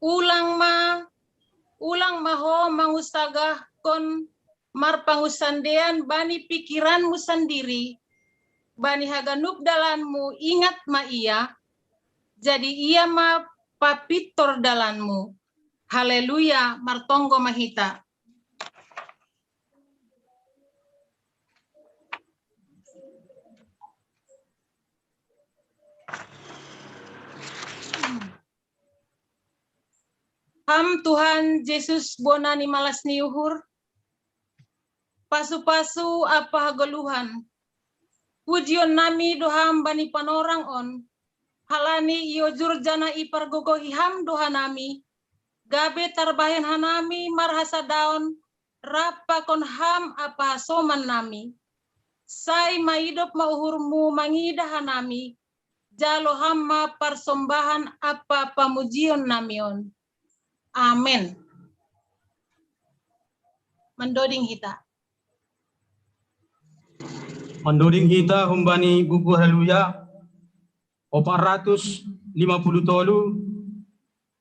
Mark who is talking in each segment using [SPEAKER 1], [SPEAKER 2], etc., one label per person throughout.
[SPEAKER 1] ulang maho mangustagah kon marpangusandean bani pikiranmu sendiri, bani haganup dalanmu ingat ma ia, jadi ia ma papitor dalanmu. Haleluya, martonggo mahita. Ham Tuhan Yesus bonani malas niuhur, pasu-pasu apa geluhan, pujion nami doham bani panorang on, halani iyo jurjana ipar gogohi ham dohanami, gabe tarbayan hanami marhasa daun, rapa kon ham apa soman nami, sai maidop mauhurmu mangida hanami, jalo hamma persembahan apa pamujion namion. Amin. Mendoding kita.
[SPEAKER 2] Mendoding kita humbani buku haleluya 450 tolu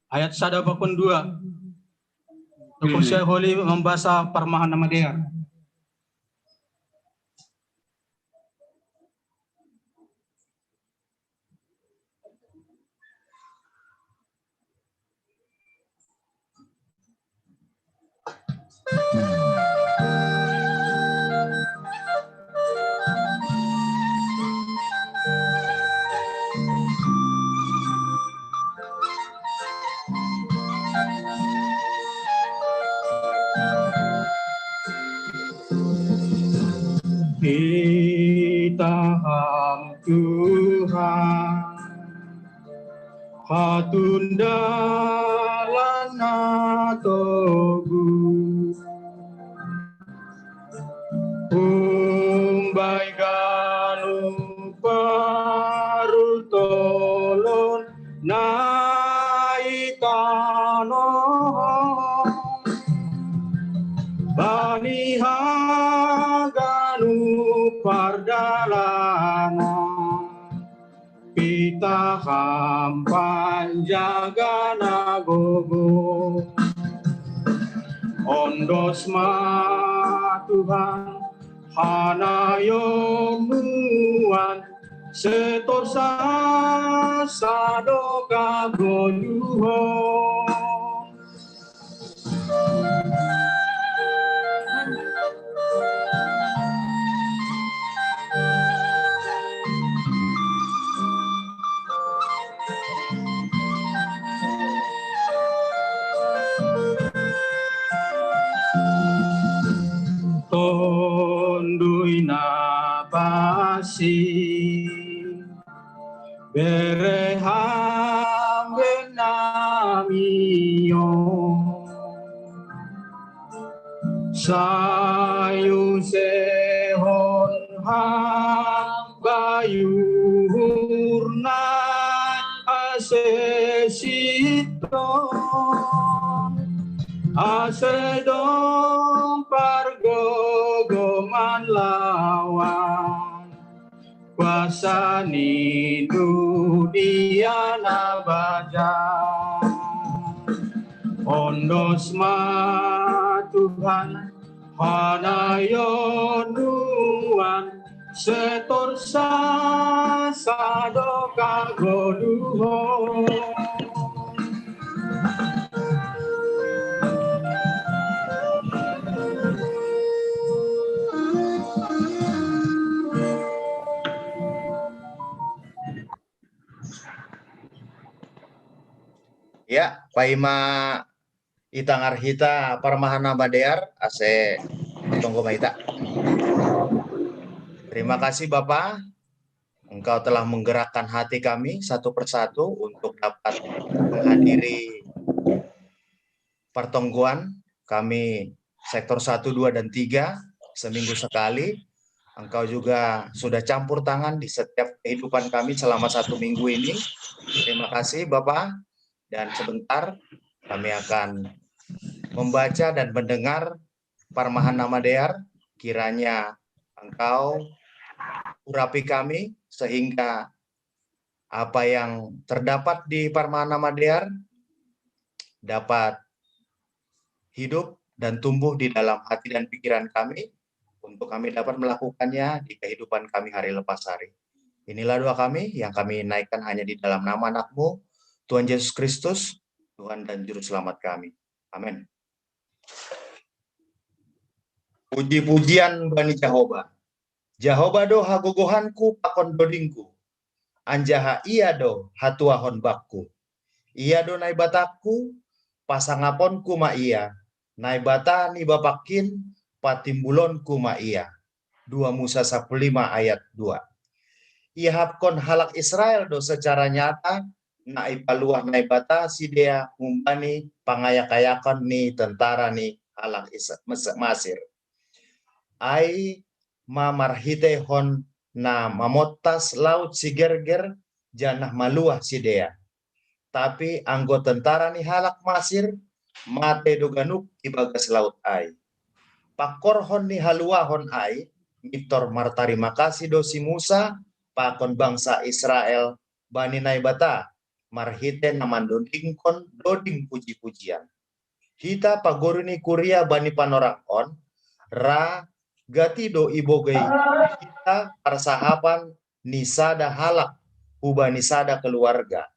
[SPEAKER 2] ayat 1 bakon 2. Toko Syekh Holi membaca Parmahana Madea. Kita ham Tuhan hatunda lana togu umbai ganu parutolon naitano bani haganu pardalana pita hampan jagana gogo ondos ma Tuhan hanayomuan setosa sadoka goduho tondui napasi bereham benamio sayu sehon hambayurna asesito asedong pargogoman lawan kuasani dunia nabaja ondos ma Tuhan hanayonuan setorsa sadoka goduho
[SPEAKER 3] ya, paima itangar hita Parmahana Madear ase tunggu maita. Terima kasih Bapak, Engkau telah menggerakkan hati kami satu persatu untuk dapat menghadiri pertongguan kami sektor 1, 2, dan 3 seminggu sekali. Engkau juga sudah campur tangan di setiap kehidupan kami selama 1 minggu ini. Terima kasih Bapak. Dan sebentar kami akan membaca dan mendengar Parmahana Madear. Kiranya Engkau urapi kami sehingga apa yang terdapat di Parmahana Madear dapat hidup dan tumbuh di dalam hati dan pikiran kami, untuk kami dapat melakukannya di kehidupan kami hari lepas hari. Inilah doa kami yang kami naikkan hanya di dalam nama anak-Mu, Tuhan Yesus Kristus, Tuhan dan Juru Selamat kami. Amin. Puji-pujian bani Jehovah. Jehovah do hagogohanku pakon dodingku. Anjaha iya do hatuahon bakku. Iya do naibataku, pasangaponku ma iya. Naibata ni bapakin, patimbulonku ma iya. 2 Musa 15 ayat 2. Ia hapkon halak Israel do secara nyata, na ipaluah naibata sidea humbani pangayak-ayakan ni tentara ni halak Masir. Ai mamarhite hon na mamotas laut si gerger janah maluah sidea. Tapi anggo tentara ni halak Masir mate doganuk ibagas laut ai. Pakorhon ni haluahon ai mitor martari makasih dosi Musa pakon bangsa Israel bani naibata marhite namandodingkon doding puji-pujian. Hita pagoruni kuria bani panorang on ra gatido ibogei kita persahapan nisada halak uba nisada keluarga.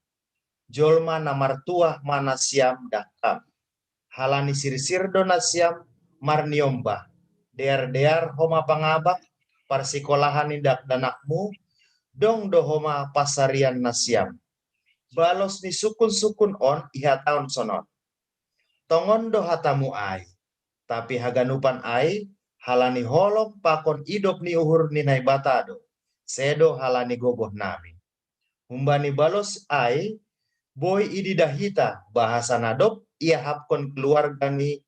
[SPEAKER 3] Jolma namartua manasiam dakam. Halani sirsir donasiam marniomba. Dear homa pangabak parsikolahan indak danakmu dong do homa pasarian nasiam. Balos ni sukun-sukun on iha taon sonon. Tongon do hatamu ai. Tapi haganupan ai halani holok pakon idop ni uhur ni naibatado. Sedo halani gogoh nami. Humbani balos ai boy ididahita bahasa nadop ia hapkon keluarga ni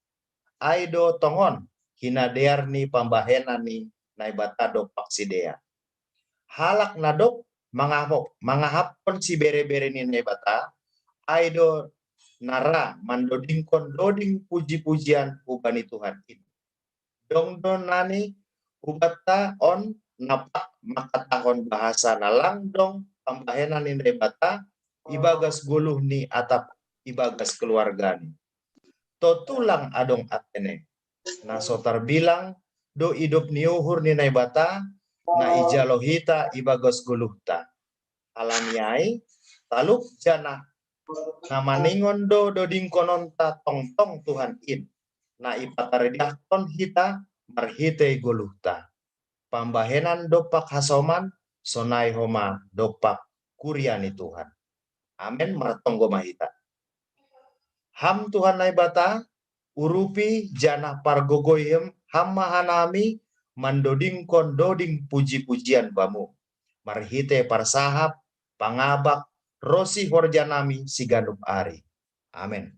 [SPEAKER 3] aido tongon hina dear ni pambahenan ni naibatado paksidea. Halak nadop mangahapkon si bere-bere ni naibata aido nara mandodingkon doding puji-pujian ubani Tuhan ini. Dongdon nani ubata on napak makatahon bahasa nalang dong pambahenan ni naibata ibagas guluh ni atap ibagas keluarga ni. Totulang adong atene. Na sotar bilang do idop ni uhur ni naibata na ijalohita ibagas guluhta. Alaniai taluk jana na maningon do doding kononta tong-tong Tuhan in. Na ipataridahkon hita marhite guluhta. Pambahenan dopak hasoman sonai homa dopak kuriani Tuhan. Amin martonggo mahita. Ham Tuhan naibata urupi jana pargogoyem ham mahanami mandodingkon doding puji-pujian bamu. Marhite parsahap pangabak rosi horjanami siganup ari. Amin.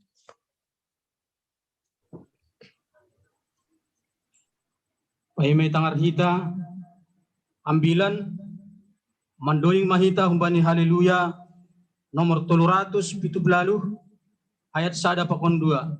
[SPEAKER 2] Pahimay tangar hita, ambilan, mandoing mahita humbani haleluya, nomor 317, ayat 1 pakon 2.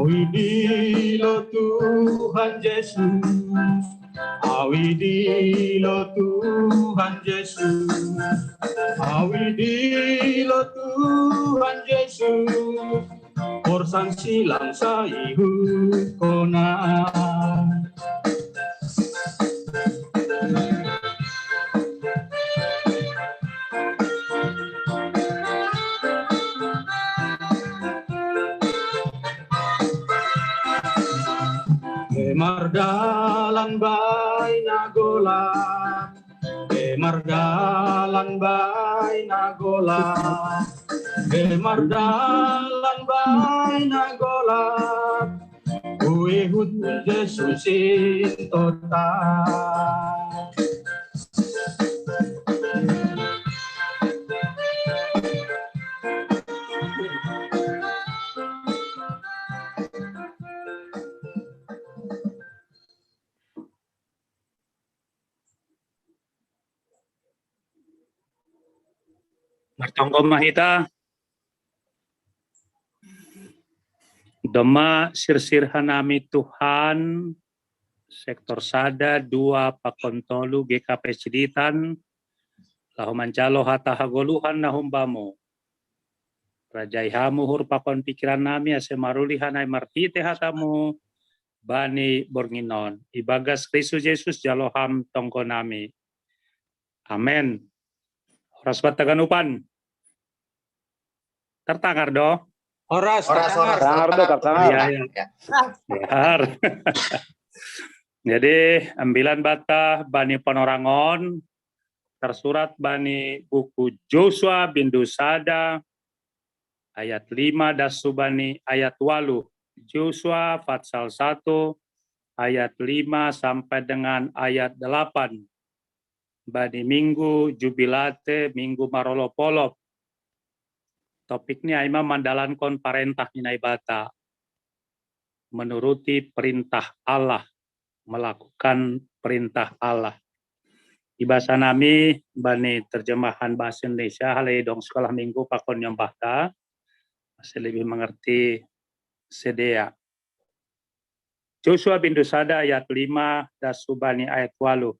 [SPEAKER 2] Awidilo Tuhan Yesus, awidilo Tuhan Yesus, awidilo Tuhan Yesus, korsan silang sa ihud ko na. Mardalan bay nagolat, mardalan bay nagolat, mardalan bay nagolat, uihud Jesusin total.
[SPEAKER 4] Martonggo mahita. Doma sirsir hanami Tuhan sektor sada 2 pakontolu GKP Ciditan lahumancalo hata hagoluhan nahumbamo rajai hamuhur pakon pikiran nami asemaruli hanai marhite hatamu bani bornginon ibagas Kristus Yesus jaloham tongko nami amen. Horas Bataganupan tertangar do.
[SPEAKER 2] Horas,
[SPEAKER 3] Tangar do,
[SPEAKER 4] Iya, ya. Behar. Jadi 9 bata bani Panorangon tersurat bani buku Joshua bin Dusada ayat 5 dasu bani ayat 8. Joshua pasal 1 ayat 5 sampai dengan ayat 8. Bani minggu jubilate minggu marolopolop. Topiknya aima mandalankon parentah minai bata. Menuruti perintah Allah, melakukan perintah Allah. Di bahasa nami bani terjemahan bahasa Indonesia halai dong sekolah minggu pakon yang bata masih lebih mengerti sedia. Joshua bin Dusada ayat 5 dasu bani ayat 8.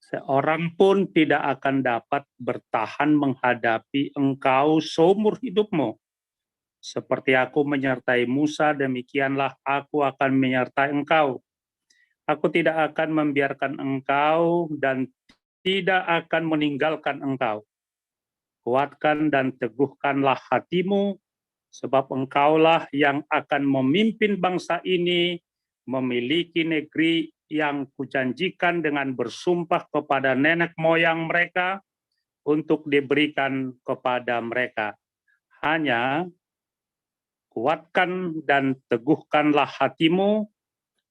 [SPEAKER 4] Seorang pun tidak akan dapat bertahan menghadapi engkau seumur hidupmu. Seperti aku menyertai Musa, demikianlah aku akan menyertai engkau. Aku tidak akan membiarkan engkau dan tidak akan meninggalkan engkau. Kuatkan dan teguhkanlah hatimu, sebab engkaulah yang akan memimpin bangsa ini memiliki negeri yang kujanjikan dengan bersumpah kepada nenek moyang mereka untuk diberikan kepada mereka. Hanya kuatkan dan teguhkanlah hatimu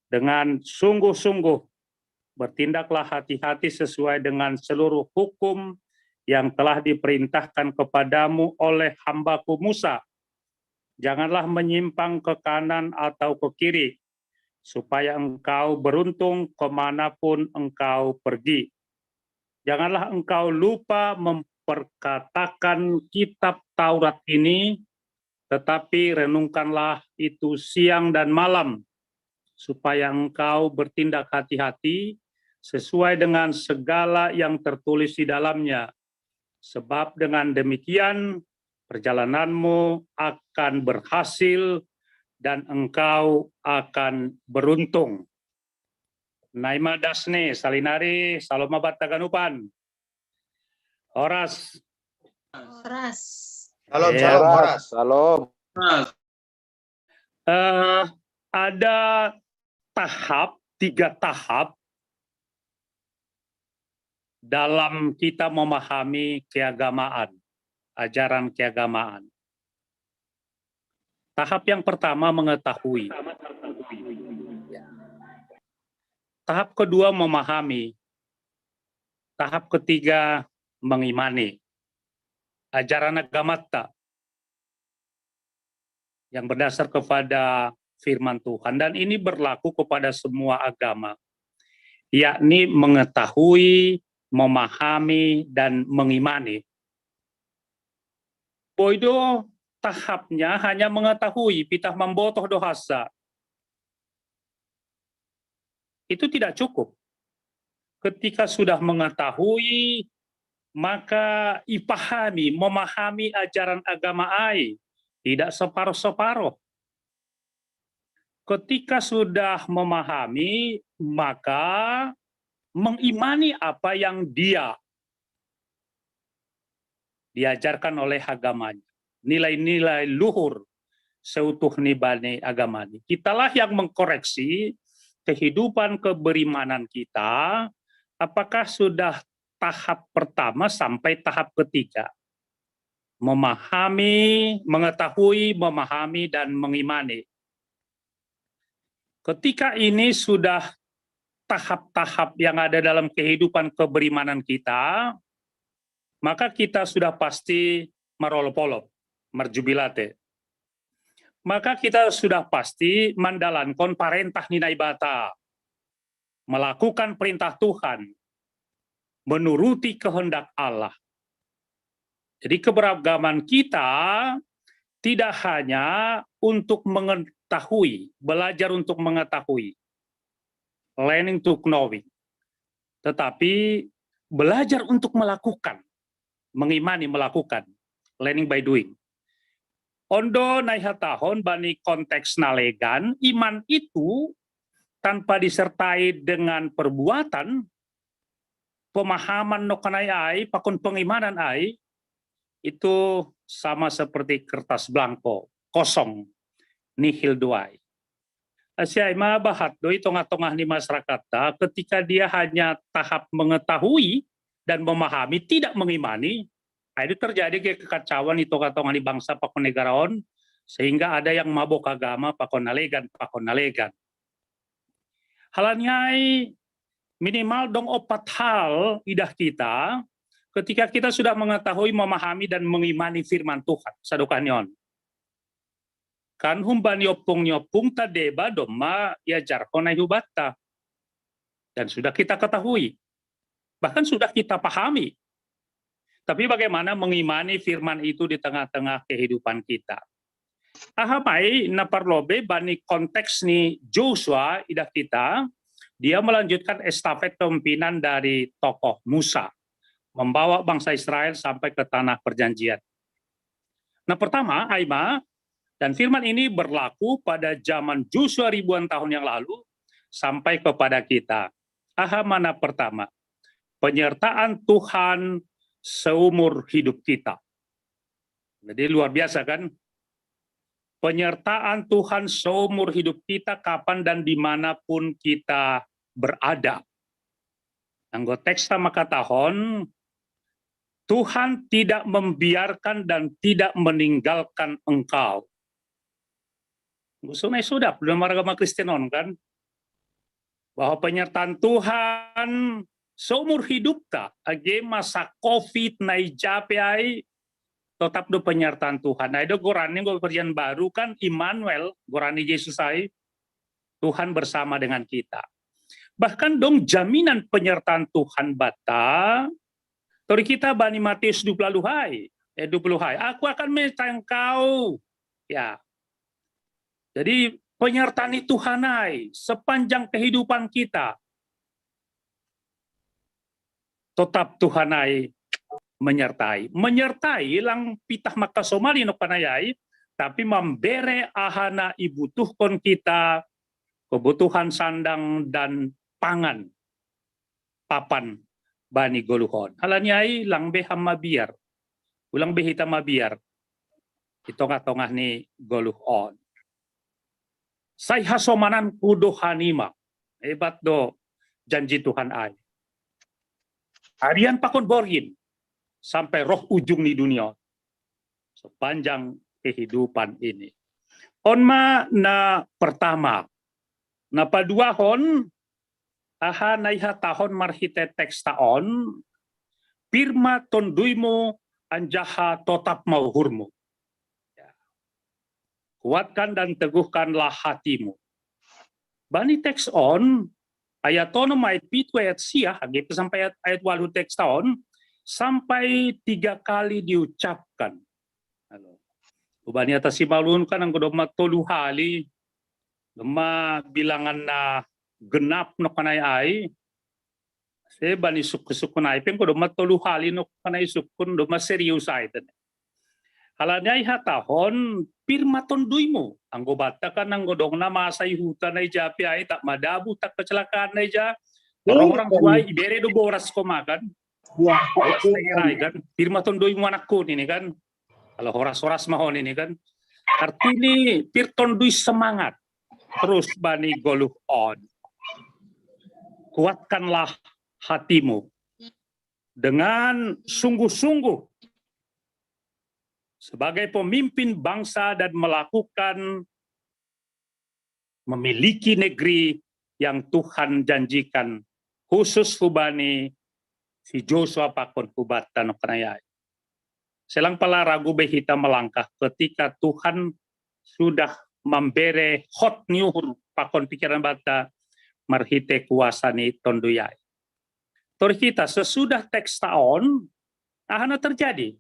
[SPEAKER 4] dengan sungguh-sungguh. Bertindaklah hati-hati sesuai dengan seluruh hukum yang telah diperintahkan kepadamu oleh hambaku Musa. Janganlah menyimpang ke kanan atau ke kiri, supaya engkau beruntung kemanapun engkau pergi. Janganlah engkau lupa memperkatakan kitab Taurat ini, tetapi renungkanlah itu siang dan malam, supaya engkau bertindak hati-hati sesuai dengan segala yang tertulis di dalamnya. Sebab dengan demikian perjalananmu akan berhasil dan engkau akan beruntung. Naima dasne salinari saloma bataganupan. Horas.
[SPEAKER 1] Horas.
[SPEAKER 3] Shalom,
[SPEAKER 4] Ya.
[SPEAKER 3] shalom, Horas.
[SPEAKER 5] Salam.
[SPEAKER 4] Ada tahap, 3 tahap dalam kita memahami keagamaan, ajaran keagamaan. Tahap yang pertama mengetahui. Tahap kedua memahami. Tahap ketiga mengimani. Ajaran agama yang berdasar kepada firman Tuhan, dan ini berlaku kepada semua agama, yakni mengetahui, memahami, dan mengimani. Boido tahapnya hanya mengetahui, pitah membotoh dohasa. Itu tidak cukup. Ketika sudah mengetahui, maka ipahami, memahami ajaran agama ai, tidak separuh-separuh. Ketika sudah memahami, maka mengimani apa yang dia diajarkan oleh agamanya. Nilai-nilai luhur seutuh nibani agamanya. Kitalah yang mengkoreksi kehidupan keberimanan kita, apakah sudah tahap pertama sampai tahap ketiga. Memahami, mengetahui, memahami, dan mengimani. Ketika ini sudah tahap-tahap yang ada dalam kehidupan keberimanan kita, maka kita sudah pasti marolopolop, marjubilate. Maka kita sudah pasti mandalankon parentah ninai bata, melakukan perintah Tuhan, menuruti kehendak Allah. Jadi keberagaman kita tidak hanya untuk mengetahui, belajar untuk mengetahui, learning to knowing, tetapi belajar untuk melakukan, mengimani melakukan, learning by doing. Ondo naihatahon bani konteks nalegan, iman itu tanpa disertai dengan perbuatan, pemahaman nokanai ai, pakon pengimanan ai, itu sama seperti kertas blanko, kosong, nihil duai. Asyai mabahat doi tengah-tengah di masyarakat ketika dia hanya tahap mengetahui dan memahami, tidak mengimani, itu terjadi kekacauan di tengah-tengah di bangsa pakon negaraon, sehingga ada yang mabok agama pakon nalegan. Halanyai minimal dong 4 hal idah kita, ketika kita sudah mengetahui, memahami, dan mengimani firman Tuhan. Sadukanyon. Kan humban nyopung tadeba doma yajar konai hubata. Dan sudah kita ketahui. Bahkan sudah kita pahami. Tapi bagaimana mengimani firman itu di tengah-tengah kehidupan kita. Ahamai naparlobe bani konteks ni Joshua idah kita, dia melanjutkan estafet pemimpinan dari tokoh Musa, membawa bangsa Israel sampai ke tanah perjanjian. Nah pertama, Aima, dan firman ini berlaku pada zaman Joshua ribuan tahun yang lalu sampai kepada kita. Mana pertama, penyertaan Tuhan seumur hidup kita. Jadi luar biasa kan? Penyertaan Tuhan seumur hidup kita kapan dan dimanapun kita berada. Anggo teks maka tahun, Tuhan tidak membiarkan dan tidak meninggalkan engkau. Sunai sudah, belum agama Kristenon kan? Bahwa penyertaan Tuhan seumur hidup tak, age masa COVID naijapai, tetap do penyertaan Tuhan. Nah itu gorani gue perjanjian baru kan, Immanuel, gorani Yesus ay, Tuhan bersama dengan kita. Bahkan dong jaminan penyertaan Tuhan bata, tori kita bani Matius 20 hai, aku akan menyertai engkau. Ya. Jadi penyertaan Tuhan hai sepanjang kehidupan kita. Tetap Tuhan hai menyertai lang pitah maka somali no panayai, tapi membere ahana ibutuhkon kita kebutuhan sandang dan pangan papan bani goluhon. Halanyai lang beham mabiar. Ulang behita mabiar. Itongah-tongah ni goluhon. Say hasomanan kudo hanima. Hebat do janji Tuhan ay. Harian pakon borgin. Sampai roh ujung di dunia. Sepanjang kehidupan ini. Onma na pertama. Na padua hon. Aha naiha tahon marhite teks taon, firma tonduimu anjaha totap mauhurmu. Kuatkan dan teguhkanlah hatimu. Bani teks on, ayat tono ayat pitu ayat siah, gitu sampai ayat walu teks taon, sampai 3 kali diucapkan. Bani atas si malun kan ang godoma tolu hali, lema bilangan na genap no kanay ay se bani sukun ay pen ko do matulu hali no kanay sukun do serius ay ten halanya hatahon pirmaton duimo anggo bata kan anggo dong na masay hutan ay japi ay tak madabu tak kecelakaan ay ja orang-orang tua ibere do boras ko makan kan pirmaton duimo anakku ini kan kalau horas-horas mahon ini kan artinya pirton dui semangat terus bani goluh on. Kuatkanlah hatimu dengan sungguh-sungguh sebagai pemimpin bangsa dan memiliki negeri yang Tuhan janjikan khusus hubani si Joshua pakon hubatan kenayai. Selang pala ragu behita melangkah ketika Tuhan sudah membere hot nyuhur pakon pikiran bata marhite kuasa ni tonduyai. Tori kita sesudah teks taon, ahana terjadi.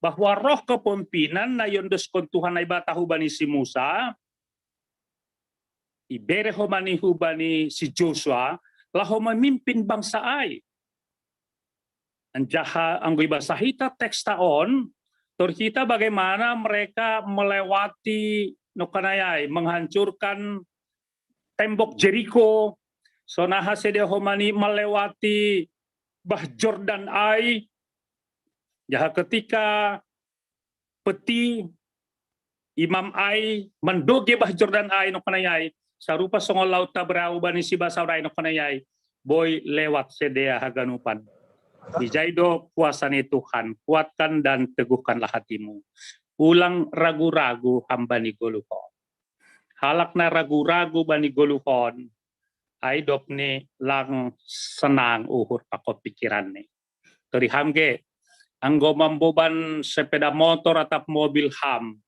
[SPEAKER 4] bahwa roh kepemimpinan na yondes kon Tuhan ay bata hubani si Musa, ibere homani hubani si Joshua, laho memimpin bangsa ay. Anjaha anggoy basahita teks taon, kita bagaimana mereka melewati nokanayay, menghancurkan tembok Jericho, sonaha sede homani melewati Bah Jordan ay, jaha ketika peti Imam ay mendoge Bah Jordan ay nokanayay, sarupa songol laut tabrau bani si basauray nokanayay, boy lewat sedea haganupan. Dijaido kuasani Tuhan, kuatkan dan teguhkanlah hatimu. Ulang ragu-ragu hamba ni goluhon. Halak na ragu-ragu bani goluhon, ay dop ni lang senang uhur pakot pikiran ni. Tori hamge, anggo mamboban sepeda motor atau mobil ham,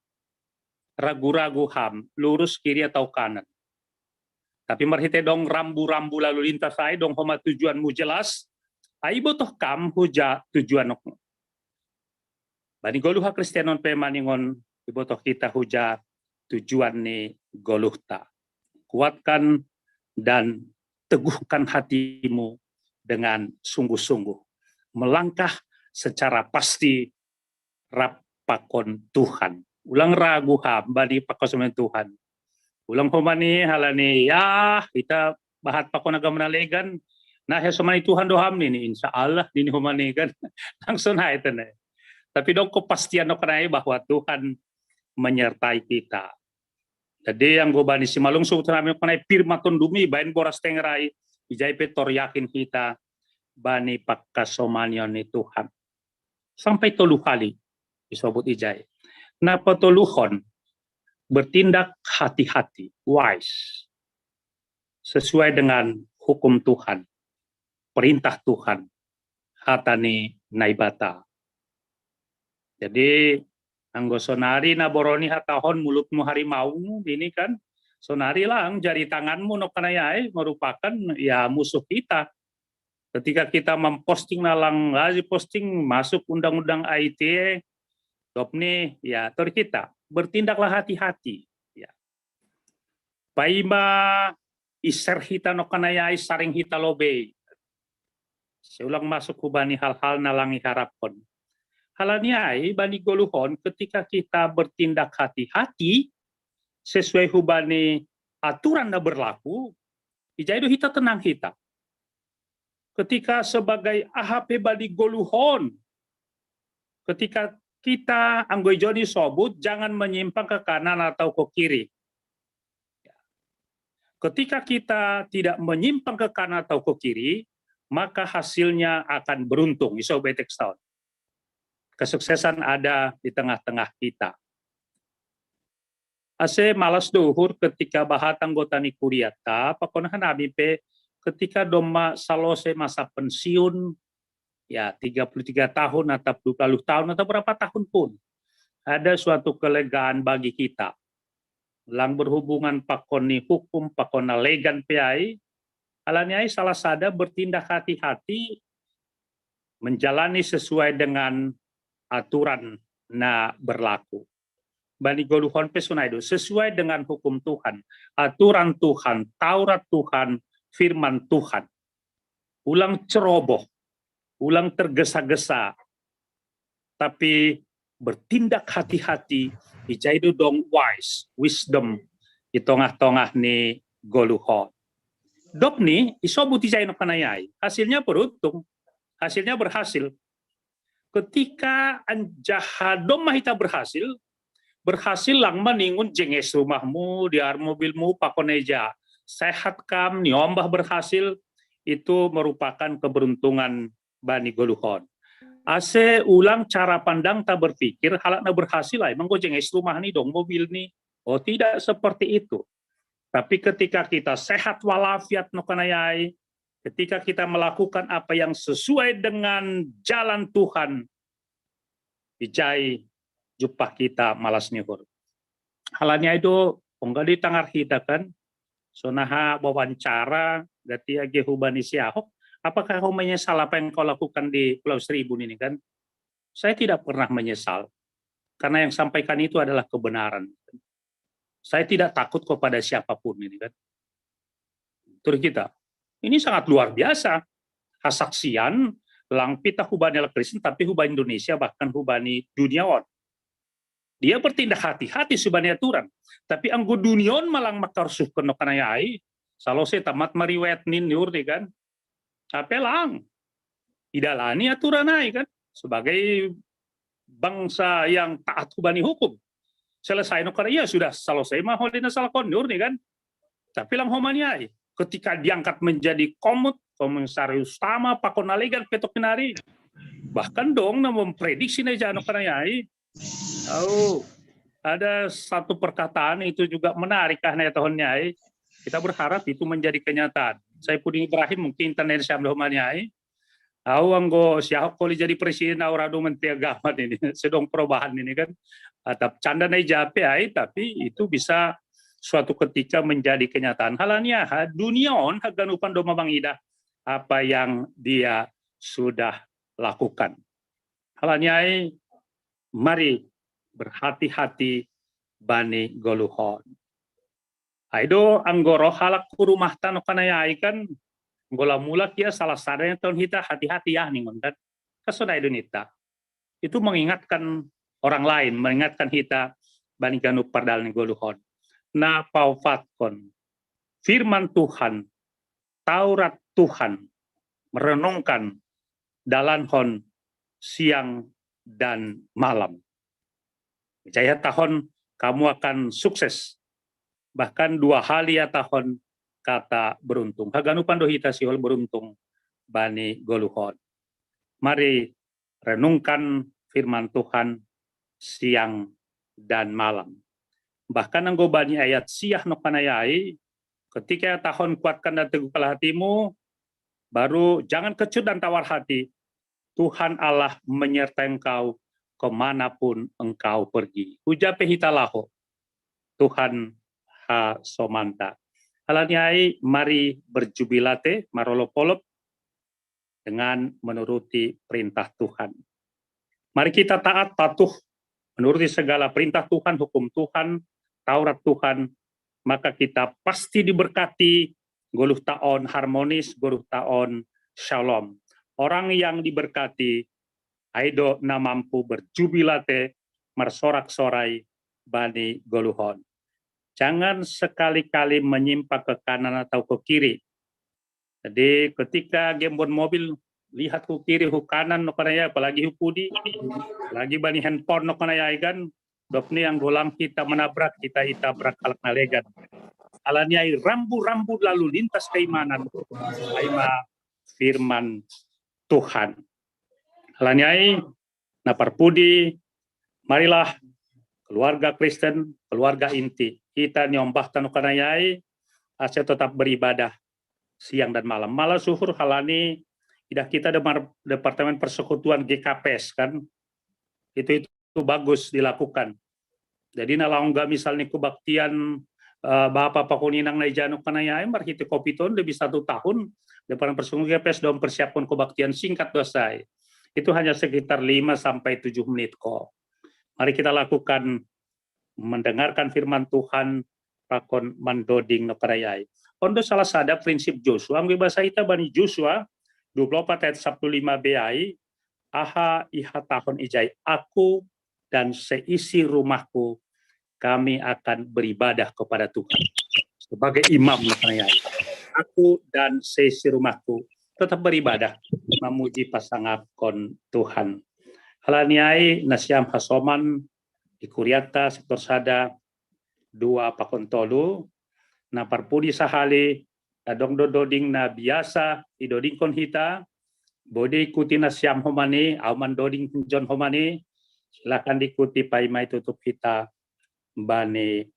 [SPEAKER 4] ragu-ragu ham, lurus kiri atau kanan. Tapi marhite dong rambu-rambu lalu lintas ay dong homa tujuanmu jelas, ay botoh kam huja tujuan okno. Bani goluha Kristianon pe maningon ibotoh kita huja tujuan ni goluhta. Kuatkan dan teguhkan hatimu dengan sungguh-sungguh. Melangkah secara pasti rapakon Tuhan. Ulang ragu bani pakosumen Tuhan. Ulang homani halani ya kita bahat pakon agama legan. Nah, somani Tuhan doham ini, insya Allah ini humani kan langsung itu nih. Tapi dong kepastian dokenai bahwa Tuhan menyertai kita. Jadi yang gue bani si malung sebetulnya mengenai firmatun dumi bain boras tengrai, ijai petor yakin kita bani pakasomanion ni Tuhan. Sampai 3 kali disebut ijai. Napa toluhon bertindak hati-hati, wise, sesuai dengan hukum Tuhan. Perintah Tuhan, hatani naibata. Jadi anggo sonari naboroni hatahon mulutmu harimau ini kan sonari lang jari tanganmu nokanayai merupakan ya musuh kita. Ketika kita memposting nalang lagi posting masuk undang-undang ITE, dopni ya tor kita bertindaklah hati-hati. Ya. Paima iser hita nokanayai saring hita lobe. Seulang masuk hubani hal-hal nalangi harapon. Halanya ay bani goluhon ketika kita bertindak hati-hati sesuai hubani aturan na berlaku, ijaido hita tenang hita. Ketika sebagai AHP bani goluhon, ketika kita anggoy joni sobut jangan menyimpang ke kanan atau ke kiri. Ketika kita tidak menyimpang ke kanan atau ke kiri, maka hasilnya akan beruntung. Iso betek tahun. Kesuksesan ada di tengah-tengah kita. Ase malas duhur ketika bahat anggota ni kuriata, pakonahan abi pe ketika doma salose masa pensiun, ya 33 tahun atau 20 tahun atau berapa tahun pun, ada suatu kelegaan bagi kita. Lang berhubungan pakoni hukum, pakona legan peai, alaniai salah sada bertindak hati-hati menjalani sesuai dengan aturan na berlaku. Bani goluhon pesunaido sesuai dengan hukum Tuhan, aturan Tuhan, Taurat Tuhan, firman Tuhan. Ulang ceroboh, ulang tergesa-gesa, tapi bertindak hati-hati, ijaido dong wise, wisdom di tengah-tengah ni goluhon. Dop nih, isobuti saya nokanayai. Hasilnya beruntung, hasilnya berhasil. Ketika anjahadom mahita berhasil lang maningun jenges rumahmu, diar mobilmu, pakoneja. Sehat kam, niombah berhasil, itu merupakan keberuntungan bani goluhon. Ase ulang cara pandang tak berpikir, halakna berhasil lah, emang gue jenges rumah nih dong, mobil nih. Oh tidak seperti itu. Tapi ketika kita sehat walafiat nokanayai, ketika kita melakukan apa yang sesuai dengan jalan Tuhan, ijai jupah kita malas nyuhur. Halanya itu enggak di tangar kita kan, sonaha wawancara, gati age hubani si Ahok, apakah humanya salah apa yang kau lakukan di Pulau Seribu ini kan? Saya tidak pernah menyesal, karena yang sampaikan itu adalah kebenaran. Saya tidak takut kepada siapapun ini kan. Terus kita, ini sangat luar biasa. Kasaksian, lang pita hubani ala Kristen, tapi hubani Indonesia, bahkan hubani duniawan. Dia bertindak hati-hati subani aturan. Tapi anggo duniawan malang makarsuh kena kanayai, salose tamat mariwet nin yurdi kan. Apelang. Idalani aturan ai kan. Sebagai bangsa yang taat hubani hukum. Selesai no karena iya sudah selesai mah holina salakon yurdi kan. Tapi lang homaniai. Ketika diangkat menjadi komisaris utama pakon nalegan petok kenari. Bahkan dong memprediksi neja no kanayai. Oh, ada satu perkataan itu juga menarik karena tahunnya. Kita berharap itu menjadi kenyataan. Saya Puding Ibrahim mungkin internet siam domanyai. Anggo siapa kali jadi presiden aurado menteri agama ini sedang perubahan ini kan. Atau canda nai jape tapi itu bisa suatu ketika menjadi kenyataan. Halanya dunia on haganupan doma Bang Ida apa yang dia sudah lakukan. Halanya mari berhati-hati bani goluhon. Aido anggoro halak kurumah tano kanayai kan gola mula kia salah sadanya tahun kita hati-hati ya nih kan kesona Indonesia itu mengingatkan orang lain, mengingatkan kita bani ganu pardal nih goluhon. Na paufatkon firman Tuhan, Taurat Tuhan merenungkan dalanhon siang dan malam. Jaya tahun kamu akan sukses. Bahkan 2 hal ya tahun kata beruntung. Haganu pandohita sihol beruntung bani goluhon. Mari renungkan firman Tuhan siang dan malam. Bahkan anggo bani ayat siah no kanayai ketika tahun kuatkan dan teguhkanlah hatimu, baru jangan kecut dan tawar hati. Tuhan Allah menyertai engkau kemanapun engkau pergi. Ujape hitalaho. Tuhan ha somanta. Halanyai mari berjubilate marolopolop dengan menuruti perintah Tuhan. Mari kita taat patuh menuruti segala perintah Tuhan, hukum Tuhan, Taurat Tuhan, maka kita pasti diberkati, goluh taon harmonis, goluh taon shalom. Orang yang diberkati, aido na mampu berjubilate, marsorak-sorai, bani goluhon. Jangan sekali-kali menyimpang ke kanan atau ke kiri. Jadi ketika gembon mobil, lihat ke kiri, ke kanan, apalagi hupudi, lagi bani handphone, kan, dokni yang golang kita menabrak, kita itabrak kalak nalegan. Alanya rambu-rambu lalu lintas keimanan, aima firman Tuhan. Alanya naparpudi, marilah keluarga Kristen, keluarga inti. Kita nyombah tanukanayai, aset tetap beribadah siang dan malam. Malah suhur halani, tidak kita Departemen Persekutuan GKPS kan, itu bagus dilakukan. Jadi nalangga misalnya kebaktian Bapak Pakuninang Naijano kanayai, marhiti kopiton lebih 1 tahun, Departemen Persekutuan GKPS dalam persiapkan kebaktian singkat dosai. Itu hanya sekitar 5 sampai 7 menit kok. Mari kita lakukan mendengarkan firman Tuhan pakon mandoding nokarayai. Ondo salah sada prinsip Joshua, anggo bahasa ita bani Joshua 24 ayat 15 BI, aha iha tahun ijai, aku dan seisi rumahku kami akan beribadah kepada Tuhan. Sebagai imam nokarayai. Aku dan seisi rumahku tetap beribadah memuji pasangan kon Tuhan. Halaniai nasiam hasoman di Kuriata sektor sada 2 pakon tolu na parpudi sahali adong doding na biasa idoding kon hita bode ikuti na siam homani auman doding John homani silakan diikuti paimai tutup kita bani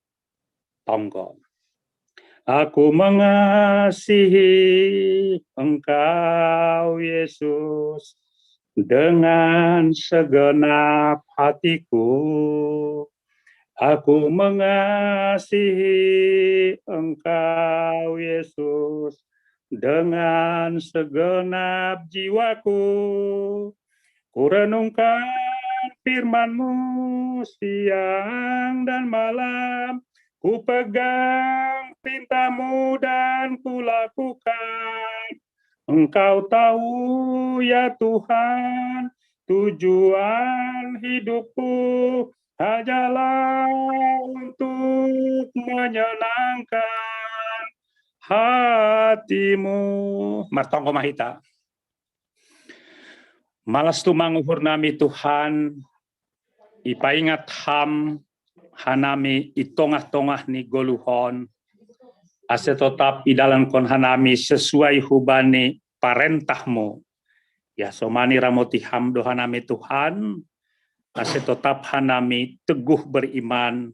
[SPEAKER 4] tonggo. Aku mengasihi Engkau Yesus dengan segenap hatiku. Aku mengasihi Engkau Yesus dengan segenap jiwaku. Ku renungkan firman-Mu siang dan malam. Ku pegang perintah-Mu dan ku lakukan. Engkau tahu ya Tuhan, tujuan hidupku hanyalah untuk menyenangkan hati-Mu. Martongko mahita. Malas tu manguhur nami Tuhan, ipaingat ham hanami itongah-tongah ni goluhon, ase tetap idalan kon hanami sesuai hubani parentah-Mu. Ya somani ramoti ham do hanami Tuhan, ase tetap hanami teguh beriman,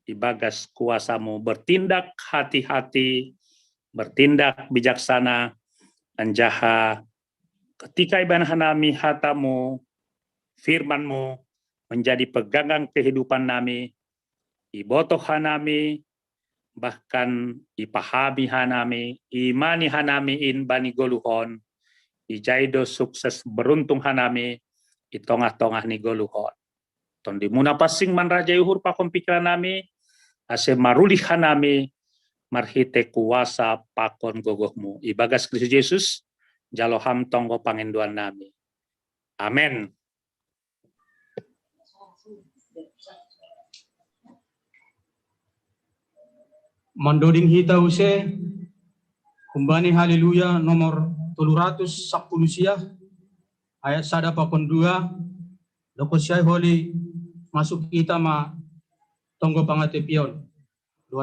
[SPEAKER 4] ibagas kuasa-Mu, bertindak hati-hati, bertindak bijaksana, anjaha ketika iban hanami hatamu, firman-Mu menjadi pegangan kehidupan nami, ibotoh hanami, bahkan ipahami hanami, imani hanami in bani goluhon, ijaido sukses beruntung hanami, itongah-tongah ni goluhon. Ton dimuna pasing manrajai uhur pakon pikiran nami, ase marulih hanami, marhite kuasa pakon gogoh-Mu. Ibagas Kristus Yesus, jaloham tonggo panginduan nami. Amin.
[SPEAKER 2] Mandoding hita use, kumbani haleluya nomor 310 siah, ayat 1 loko siai holi masuk kita ma tonggo pangate pion 2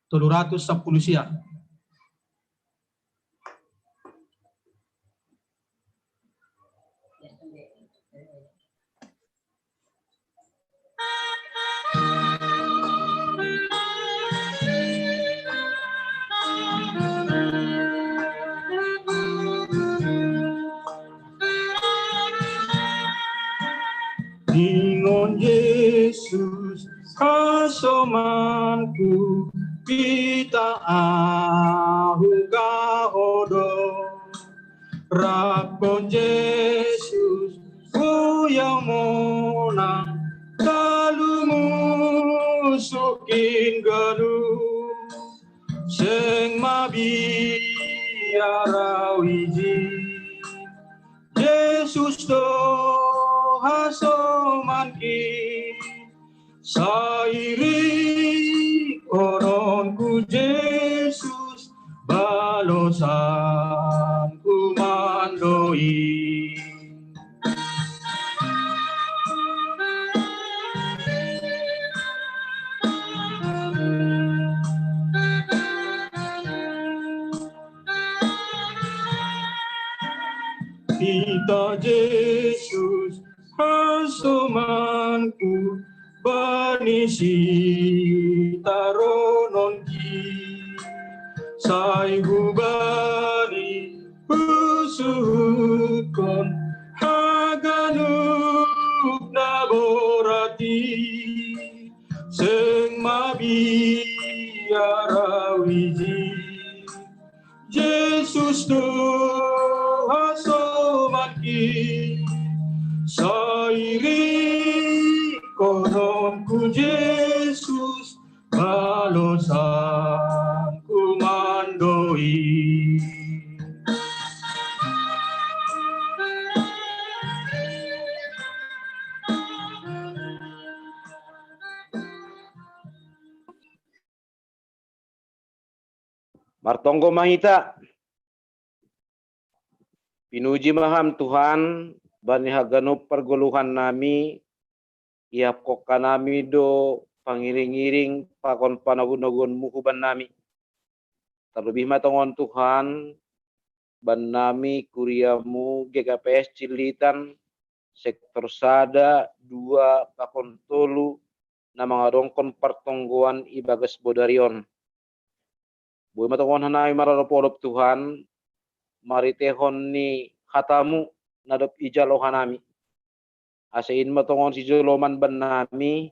[SPEAKER 2] 310 siah. Ingon Yesus kasomanku kita ahuga hodo rakon Yesus yang mona talumu sukin galu seng mabiara wiji Yesus do hasomanki sairi koronku Yesus balosanku mandoi. Kita Yesus hasomanku banisi tarononki sai hubani usukon haganuk naborati seng mabiara wiji Yesus do hasomanki sairi koronku Yesus balosanku mandoi.
[SPEAKER 5] Martonggo mahita. Pinuji maham Tuhan, bani haganup pergoluhan nami, iap koka nami do pangiring-iring pakon panagun-nagun mukuban nami. Terlebih matongon Tuhan, ban nami kuriamu GKPS Cilitan, sektor sada 2 pakon tolu, na mga dongkon pertongguan ibagas bodarion. Buhay matongon hanami mararapolop Tuhan, maritehon ni hatamu nadop ijalohan nami. Asain matongon si joloman ban nami,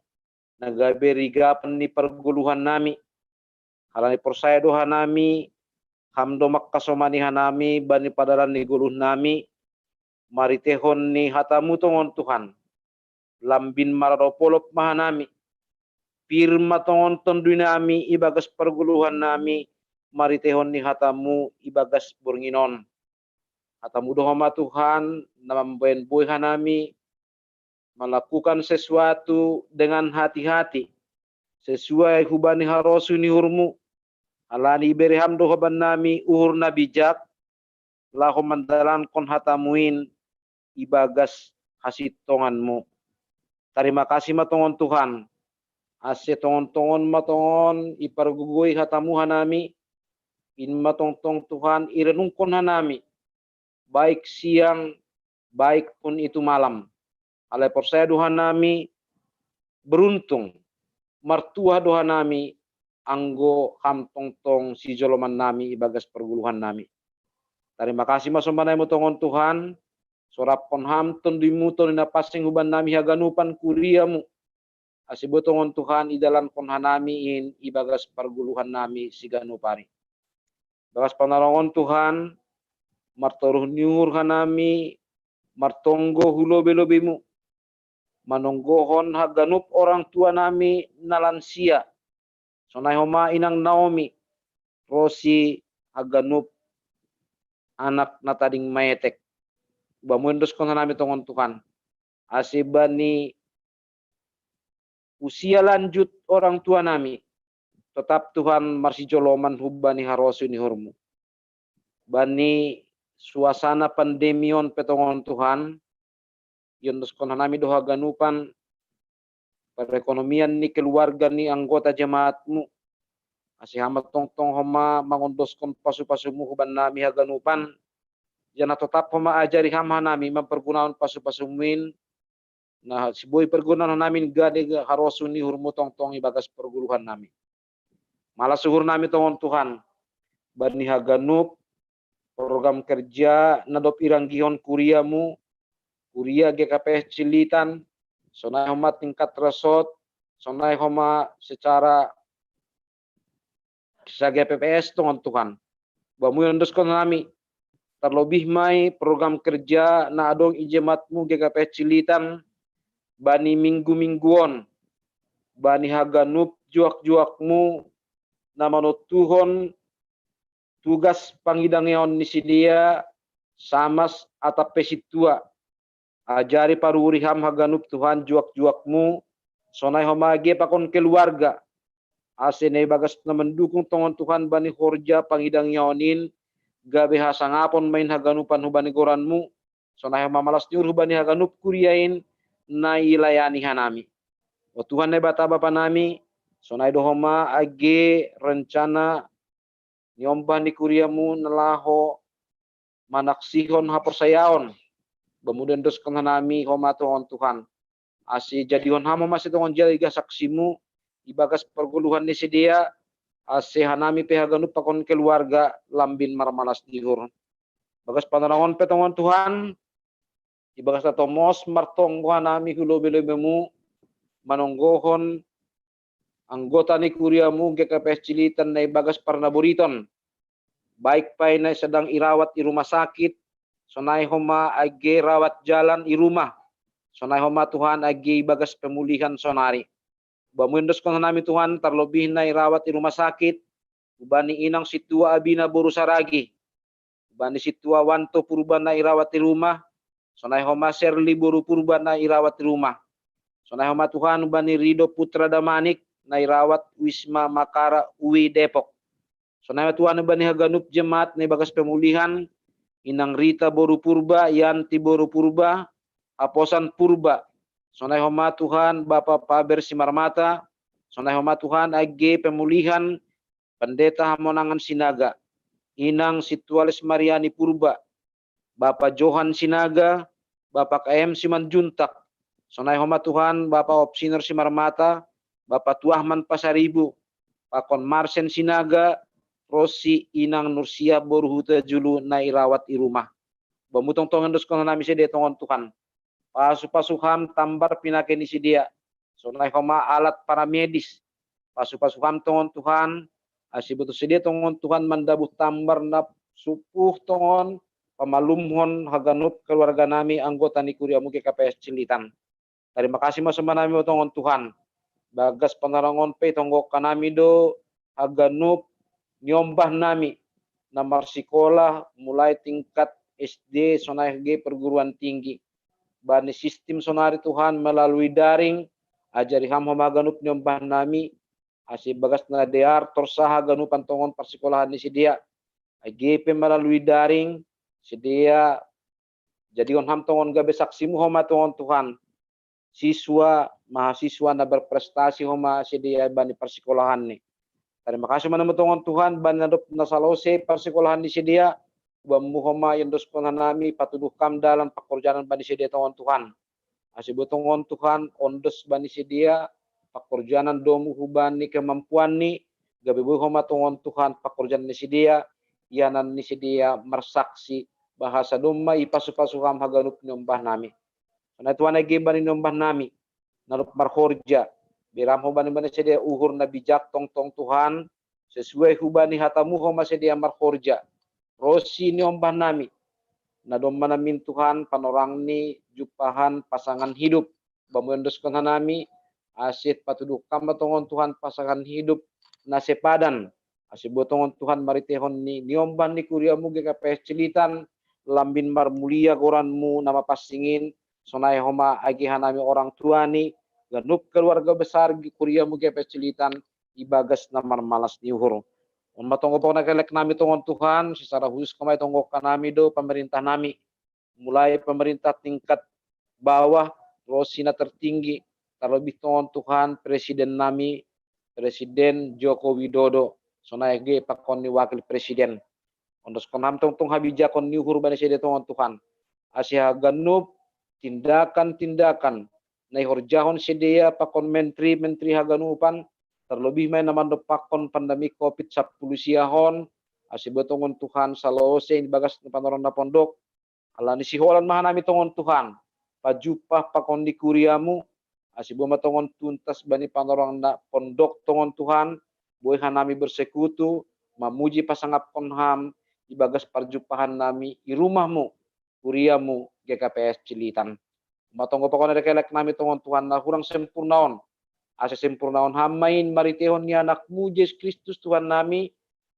[SPEAKER 5] nagabe rigapan ni perguluhan nami. Halani persaya doha nami, hamdo makkasomani hanami, bani padaran ni guluh nami, maritehon ni hatamu tongon Tuhan, lambin maradopolop mahanami, firma tongon tondunami ibagas perguluhan nami, maritehon ni hatamu ibagas burnginon. Hatamu dohama Tuhan, namambayan buhay hanami, melakukan sesuatu dengan hati-hati, sesuai hubani harosu ni hurmu, alani bereham dohaban nami uhur na bijak, lahu mandalan kon hatamuin ibagas hasitonganmu. Terima kasih matongon Tuhan, ase tongon-tongon matongon ipargugui hatamu hanami, in matong-tong Tuhan irenungkon hanami, baik siang, baik pun itu malam. Alai persaya Tuhan nami beruntung, mertua Tuhan nami anggo ham tong-tong si joloman nami ibagas perguluhan nami. Terima kasih masombanai motongon Tuhan, sorap kon ham tondimu tonina pasing huban nami haganupan kuriamu. Asibotongon Tuhan idalan kon hanami in ibagas perguluhan nami siganupari. Bagas panarongon Tuhan, martoruh nyur hanami, martonggo hulobe-lobemu, manonggohon haganup orang tua nami nalansia, sonai homa inang Naomi, Rosi haganup anak natading maetek, bamuendos kon hanami tongon Tuhan, asibani usia lanjut orang tua nami, tetap Tuhan marsijoloman hubani harosu ni hurmu, bani suasana pandemion petongon Tuhan, yundos kon hanami doha ganupan perekonomian ni keluarga ni anggota jemaatmu, asih hamat tong-tong homa mangondos kon pasu-pasumu huban nami haganupan, jana tetap homa ajari hama nami mempergunakan pasu-pasumuin, nah siboi pergunaan namin gade harosu ni hurmu tong-tong ibagas perguluhan nami. Malah suhur nami tongon Tuhan, bani haganup program kerja nadop irang gihon kuriamu, kuria GKP Cilitan, sonai homa tingkat resort, sonai homa secara PPS tongon Tuhan. Bamu yondos kon nami, terlebih mai program kerja na adong ijematmu GKP Cilitan, bani minggu-mingguon, bani haganup juak-juakmu, namanot tuhon tugas pangidangyon ni sidia samas atap pesitua, ajari paruriham haganup Tuhan juak-juakmu, sonai homage pakon keluarga, asene bagas na mendukung tongon Tuhan bani horja pangidangyonin, gabe hasangapon main haganupan hubani goranmu, sonai mamalas nyur hubani haganup kuriain, na ilayani hanami. O Tuhan ne bata bapa nami, sonai dohoma age rencana nyombah ni kuriamu nelaho manaksihon hapersayaon, kemudian dos kenanami homa tongon Tuhan, asi jadihon hama masih tongon jaliga saksimu, ibagas perguluhan ni sedia, asi hanami pehaganup pakon keluarga lambin marmalas dihur. Bagas panarangon petongon Tuhan, ibagas tatomos martonggo hanami hulobe-lobemu, manonggohon anggota ni kuriamu GKP Cilitan na ibagas parnaburiton, baik pa na sedang irawat di rumah sakit, sonai homa age rawat jalan i rumah, sonai homa Tuhan age ibagas pemulihan sonari. Bamuendos kon nami Tuhan terlebih na irawat di rumah sakit, ubani inang situa abina boru saragi, ubani situa wanto purba na irawat di rumah, sonai homa serli boru purba na irawat di rumah, sonai homa Tuhan ubani Rido Putra Damanik na irawat Wisma Makara Uwi Depok. Sonai Tuhan bani haganup jemaat na bagas pemulihan, inang Rita boru purba, Yanti boru purba, Aposan purba. Sonai homa Tuhan Bapak Paber Simarmata, sonai homa Tuhan age pemulihan pendeta Hamonangan Sinaga, inang Situalis Mariani purba, Bapak Johan Sinaga, Bapak KM Simanjuntak, sonai homa Tuhan Bapak Opsiner Simarmata, Bapak Tuahman Pasaribu, Pakon Marsen Sinaga, Rosi inang Nursia Boruhuta Julu na irawat i rumah. Bamutong tongan dos kon nami sede tongon Tuhan. Pasu-pasuham tambar pinaken isi dia. Sonai homa alat para medis. Pasu-pasuham tongon Tuhan. Asibutu sedia tongon Tuhan mandabuh tambar na supuh tongon pamalumhon haganup keluarga nami anggota ni kuriamu GKPS Cilitan. Terima kasih mas nami tongon Tuhan. Bagas penerangon pe tonggok kanami do haganup nyombah nami nomor sekolah mulai tingkat SD sonai G perguruan tinggi. Bani sistem sonari Tuhan melalui daring ajari ham haganup nyombah nami asih bagas na dear torsaha ganupan tongon persekolahan ni sedia. IGP melalui daring sedia jadi on ham tongon gabe saksimu homa tongon Tuhan. Siswa mahasiswa na berprestasi homa sedia bani persekolahan ni. Terima kasih mana tongon Tuhan bani na salose persekolahan ni sedia. Bamu homa yang dos nami patuduh kam dalam pekerjaan bani sedia tongon Tuhan. Asih tongon Tuhan ondos bani sedia pekerjaan domu hubani kemampuan ni gabe homa tongon Tuhan pekerjaan ni sedia ianan ni sedia mersaksi bahasa doma ipasu-pasu ham haganup nyombah nami. Karena Tuhan lagi bani nyombah nami narup marhorja biram hubani bani sedia uhur na bijak tong Tuhan sesuai hubani hatamu homa sedia marhorja rosi nyombah nami na doma namin Tuhan panorang ni jupahan pasangan hidup bamuendoskan nami asit patuduh kamba tongon Tuhan pasangan hidup na sepadan asit botongon Tuhan maritehon ni nyombah ni kuriamu GKPS Cilitan lambin marmulia goranmu nama pasingin sonai homa agi hanami orang tua ni ganup keluarga besar kuriamu GKPS Cilitan ibagas namar malas niuhur. On matonggo pokona kelek nami tongon Tuhan secara khusus kamai tonggo kanami do pemerintah nami mulai pemerintah tingkat bawah rosina tertinggi terlebih tongon Tuhan presiden nami Presiden Joko Widodo sonai ge pakoni wakil presiden. Ondos konam tong habijakon niuhur bani sede tongon Tuhan. Asia ganup tindakan-tindakan nai horjahon sedia pakon menteri haganupan terlebih main namando pakon pandemi COVID-19 siahon asia betongon Tuhan salose ini bagas panoron na pondok alani siholan mahanami tongon Tuhan pajupah pakon di kuriamu asia boma tongon tuntas bani panoron na pondok tongon Tuhan boy hanami bersekutu mamuji pasangap konham ibagas perjumpahan nami di rumahmu kuriamu GKPS Cilitan. Matonggo pakon ada kelek nami tongon Tuhan na kurang sempurnaon. Asa sempurnaon hamain maritehon ni anakmu Yesus Kristus Tuhan nami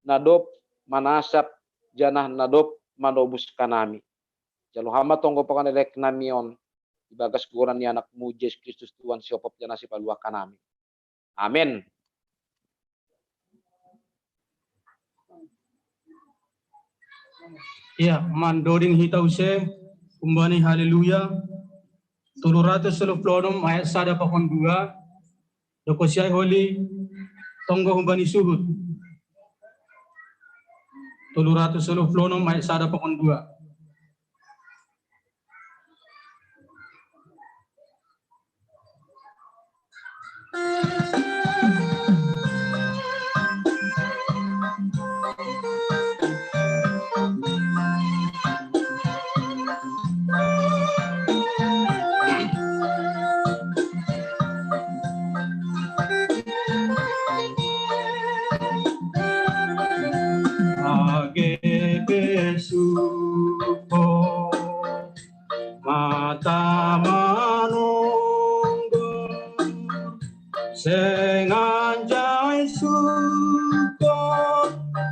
[SPEAKER 5] nadop manasap janah nadop manobus kanami. Jalo hama tonggo pakon elek namion ibagas kuran ni anakmu Yesus Kristus Tuhan siopop janah si palua kanami. Amin.
[SPEAKER 2] Ya, mandoring hitause umbani haleluya. 710 ayat 1 pakon 2. Dokosiai holi tonggo umbani suhut. 710 ayat 1 pakon 2. Supo mata manunggo senganjai supo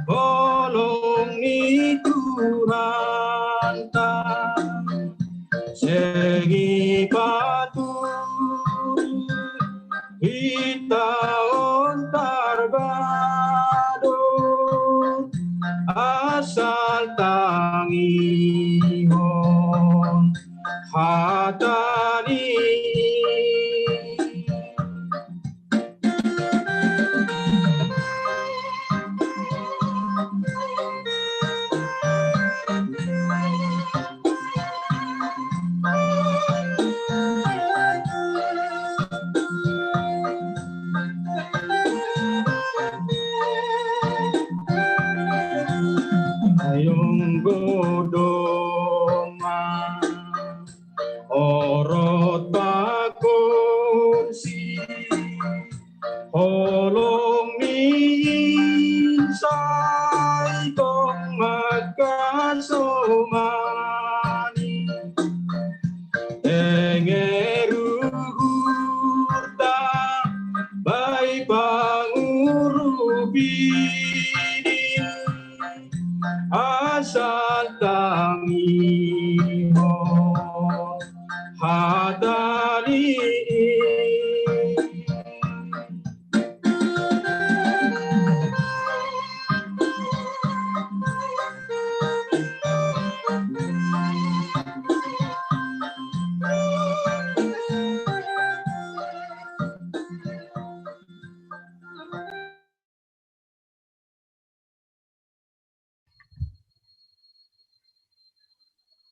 [SPEAKER 2] bolong ni Tuhan ta segi patu kita ontar bado asal tangihon hatani ayong godoma oro mengerurta bai pangurubi asal tangi hatari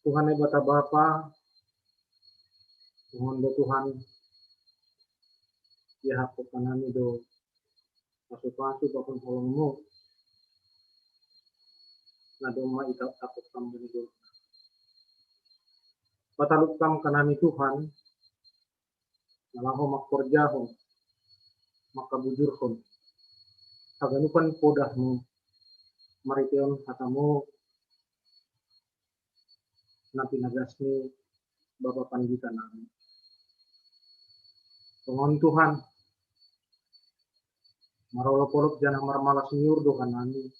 [SPEAKER 6] Tuhan Bapa Bapa, mohon do Tuhan, ya hapus kanami do pasu-pasu bakon holongmu, na doma ita hapus kami do. Pataluk kam kanami Tuhan, nalaho makorjahon, makabujurhon, haganupan podahmu, mariteon hatamu, na pinagasmi Bapa Pandita namin. Mohon Tuhan, marolopolok jangan marmalas niur Tuhan nami.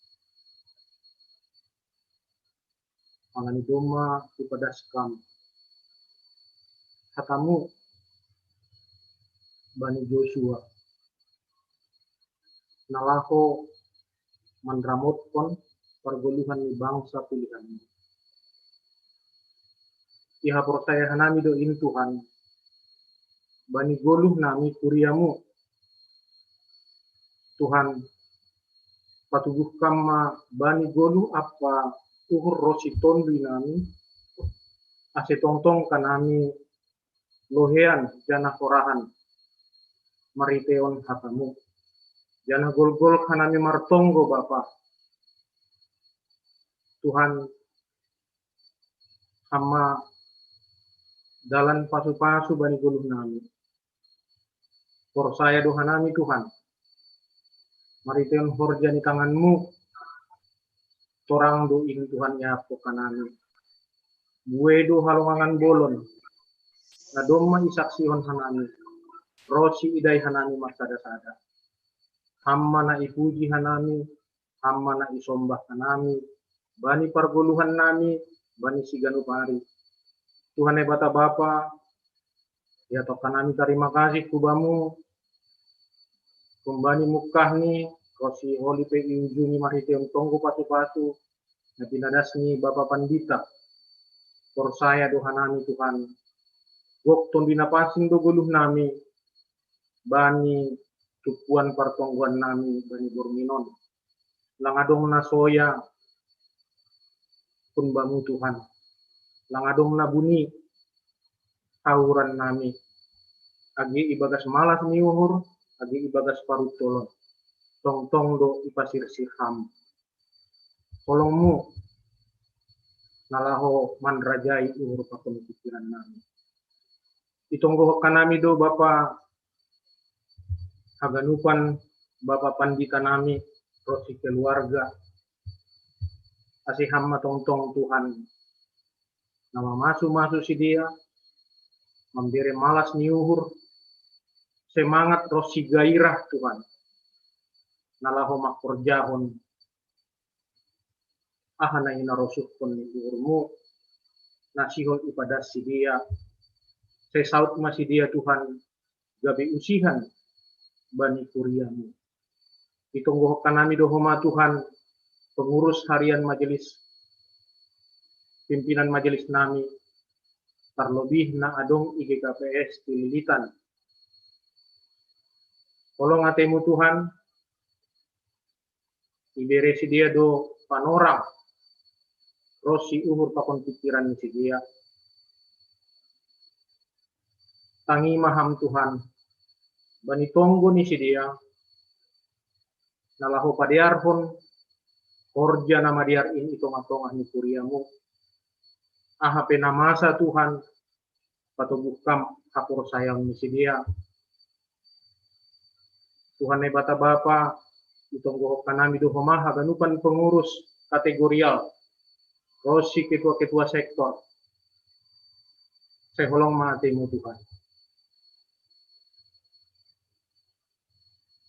[SPEAKER 6] Mangani doma ipadaskam. Hatamu Bani Joshua. Nalaho mandramotpon pergoluhan ni bangsa pilihanmu. Iha percaya nami do in Tuhan, bani goluh nami kuriamu, Tuhan, patubuh kama bani goluh apa uhur rosi tondui nami, ase tongtong kanami lohean jana korahan, mariteon hatamu, jana gol-gol kanami martonggo Bapa, Tuhan, sama dalan pasu-pasu bani goluh nami. Forsaya doha nami Tuhan. Mariteon horja ni tanganmu. Torang do in Tuhan ya pokanami. Buedo halongangan bolon. Nadoma isaksihon hanami. Rosi idai hanami masada-sada. Hamma na ipuji hanami. Hamma na isombah hanami. Bani pargoluhan nami. Bani siganupari. Tuhan Bapa Bapa, ya tokan kami terima kasih kubamu, kumbani mukahni, rosi holi pe injuni mariteon tonggo patu-patu, na pinadasni Bapa Pandita, forsaya doha nami Tuhan, gokton binapasing do guluh nami, bani tupuan pertongguan nami, bani burminon, langadong na soya, kumbamu Tuhan, langadong na buni hauran nami agi ibagas malas niuhur agi ibagas parutolon tong-tong do ipasir sirham tolongmu nalaho manrajai uhur pakon pikiran nami itonggo kanami do Bapa haganupan Bapa Pandita nami rosi keluarga asiham tong-tong Tuhan nama masu si dia, memberi malas niuhur, semangat rosi gairah Tuhan. Nalaho makorjahon, ahana ina rosuh pun niuhurmu, nasihon ipadas si dia, sesaut masih dia Tuhan, gabi usihan, bani kuriamu. Itunggu kanami dohoma Tuhan, pengurus harian majelis, pimpinan majelis nami, terlebih na adong IGKPS Tililitan. Tolong atemu Tuhan, ibere si dia do panorang, rosi uhur pakon pikiran si dia. Tangi maham Tuhan, bani tonggo ni si dia, nalaho padiarhon, korja nama diar in itong-atongah ni kuriamu, ahape namasa Tuhan, patubukam hapur sayang misi dia. Tuhan Bapa Bapa, itonggo kanami dohoma haganupan pengurus kategorial, rosi ketua-ketua sektor, seholong matimu Tuhan.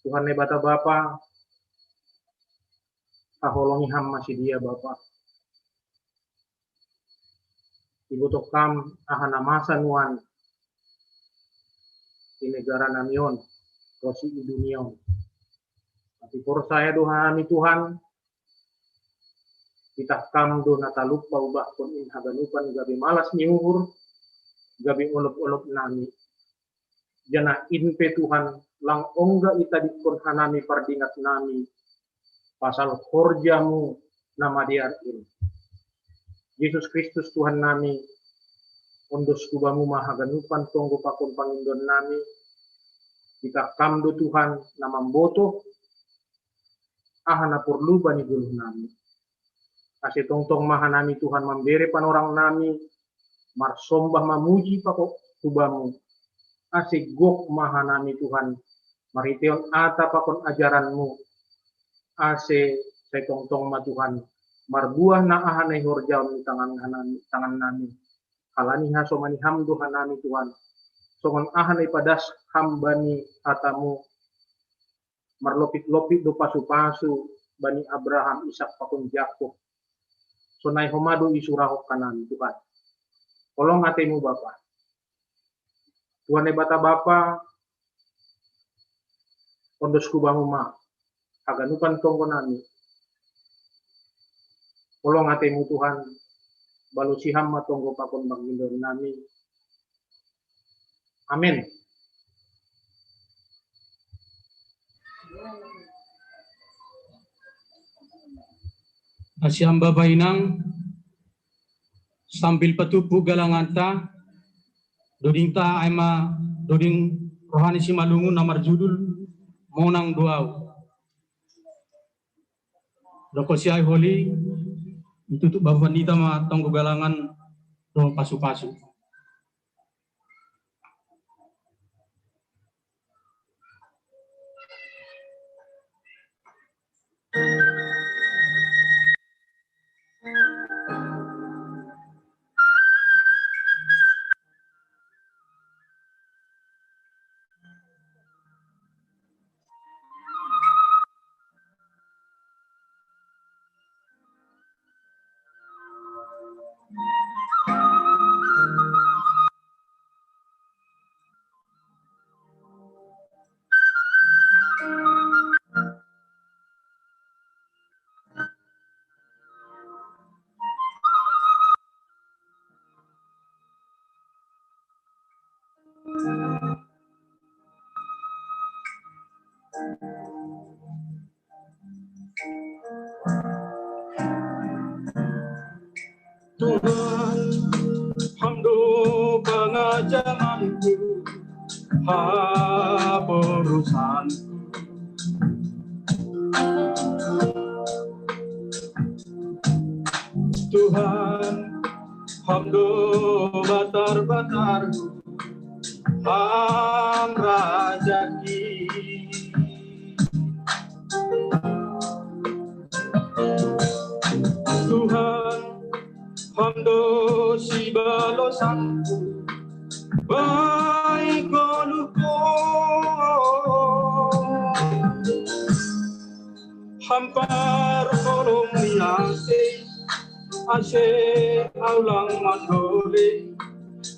[SPEAKER 6] Tuhan ne bata Bapa, kaholongi ham masih dia Bapa. Ibu tokam ahana masa nuan di negara namion, rosi di dunia. Tapi por saya dohani Tuhan, kita kam do natalupa ubah pun in haganupan gabi malas nyuhur, gabi olop-olop nami. Jana inpe Tuhan lang ongga ita dikon hanami pardingat nami pasal korjamu nama diarin. Yesus Kristus Tuhan nami ondos kubamu mahaganupan tonggo pakon pangindon nami kita kamdo Tuhan nama boto ahana perlu bani guluh nami ase tong-tong mahanami Tuhan memberi panorang nami marsombah mamuji pakok kubamu ase gok mahanami Tuhan mariteon ata pakon ajaranmu ase setong-tong ma Tuhan marbuah na ahanay horjaw ni tangan nami kalani ha somani hamdo hanami Tuhan soman ahanay padas hambani atamu marlopit-lopit do pasu-pasu bani Abraham Ishak pakon Yakub sonay homado isurahok kanami Tuhan tolong atemu Bapa Tuhan bata Bapa ondos kubamu ma aganupan tonggo nami tolong atemu Tuhan balusiham matonggo pakon bangindon nami amin.
[SPEAKER 2] Asyam babainang sambil petupu galanganta doding ta aima doding rohani si malungu namar judul monang doau roko si ay holi itu tuh bapak nita ma tonggo galangan do pasu-pasu Tuhan, hamdu pengajamanku, perusahaanku. Tuhan, hamdu batar-batarku, ham rajaki. Tuhan, hamdo si balosanku baik koluko hampar kolom ase aulang mandole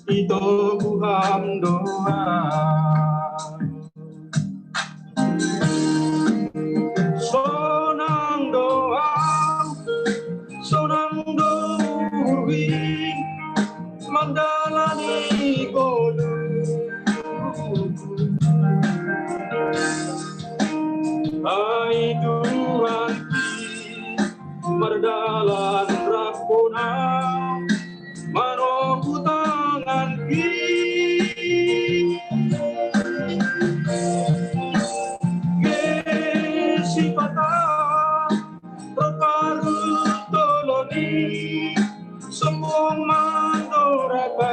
[SPEAKER 2] ito buham doa sonang doa sonang dowi mandalani kolu ai Tuhan merdalan rakuna maroku tangan gesipata terparu toloni sembong mandorakan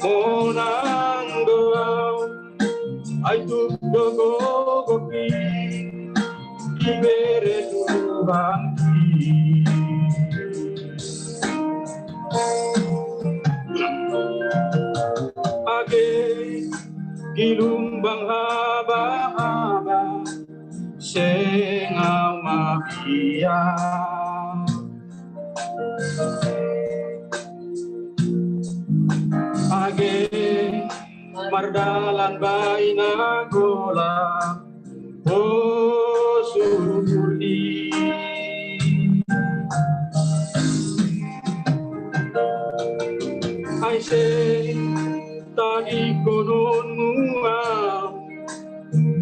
[SPEAKER 2] monang doa aitu dogo gopi ibere Tuhan ilumbang haba-haba sengau mafia age mardalan baina gola Suli I say tadi konon muam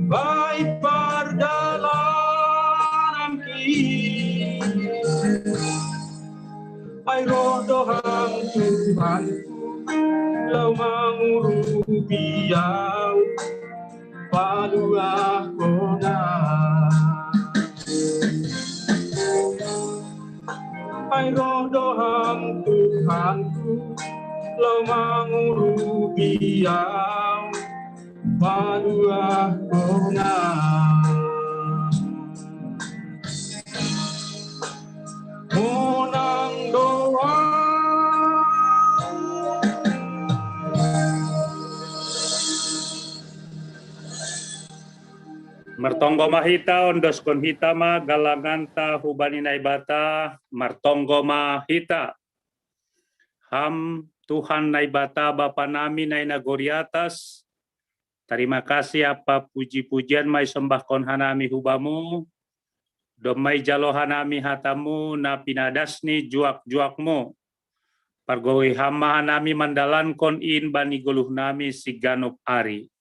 [SPEAKER 2] baik pardalanan ki ay rodohan Tuhan lau mangurubiau paduah kona ay rodohan Tuhanku lau mangurubiau paduah kona monang doa
[SPEAKER 4] Martonggo mahita ondos kon hitama galanganta hubani naibata martonggo mahita ham Tuhan naibata Bapa nami nai nagori atas terima kasih apa puji-pujian mai sembah kon hanami hubamu domai jalo hanami hatamu na pinadasni juak-juakmu pargowi hama hanami mandalan kon in bani goluh nami siganup ari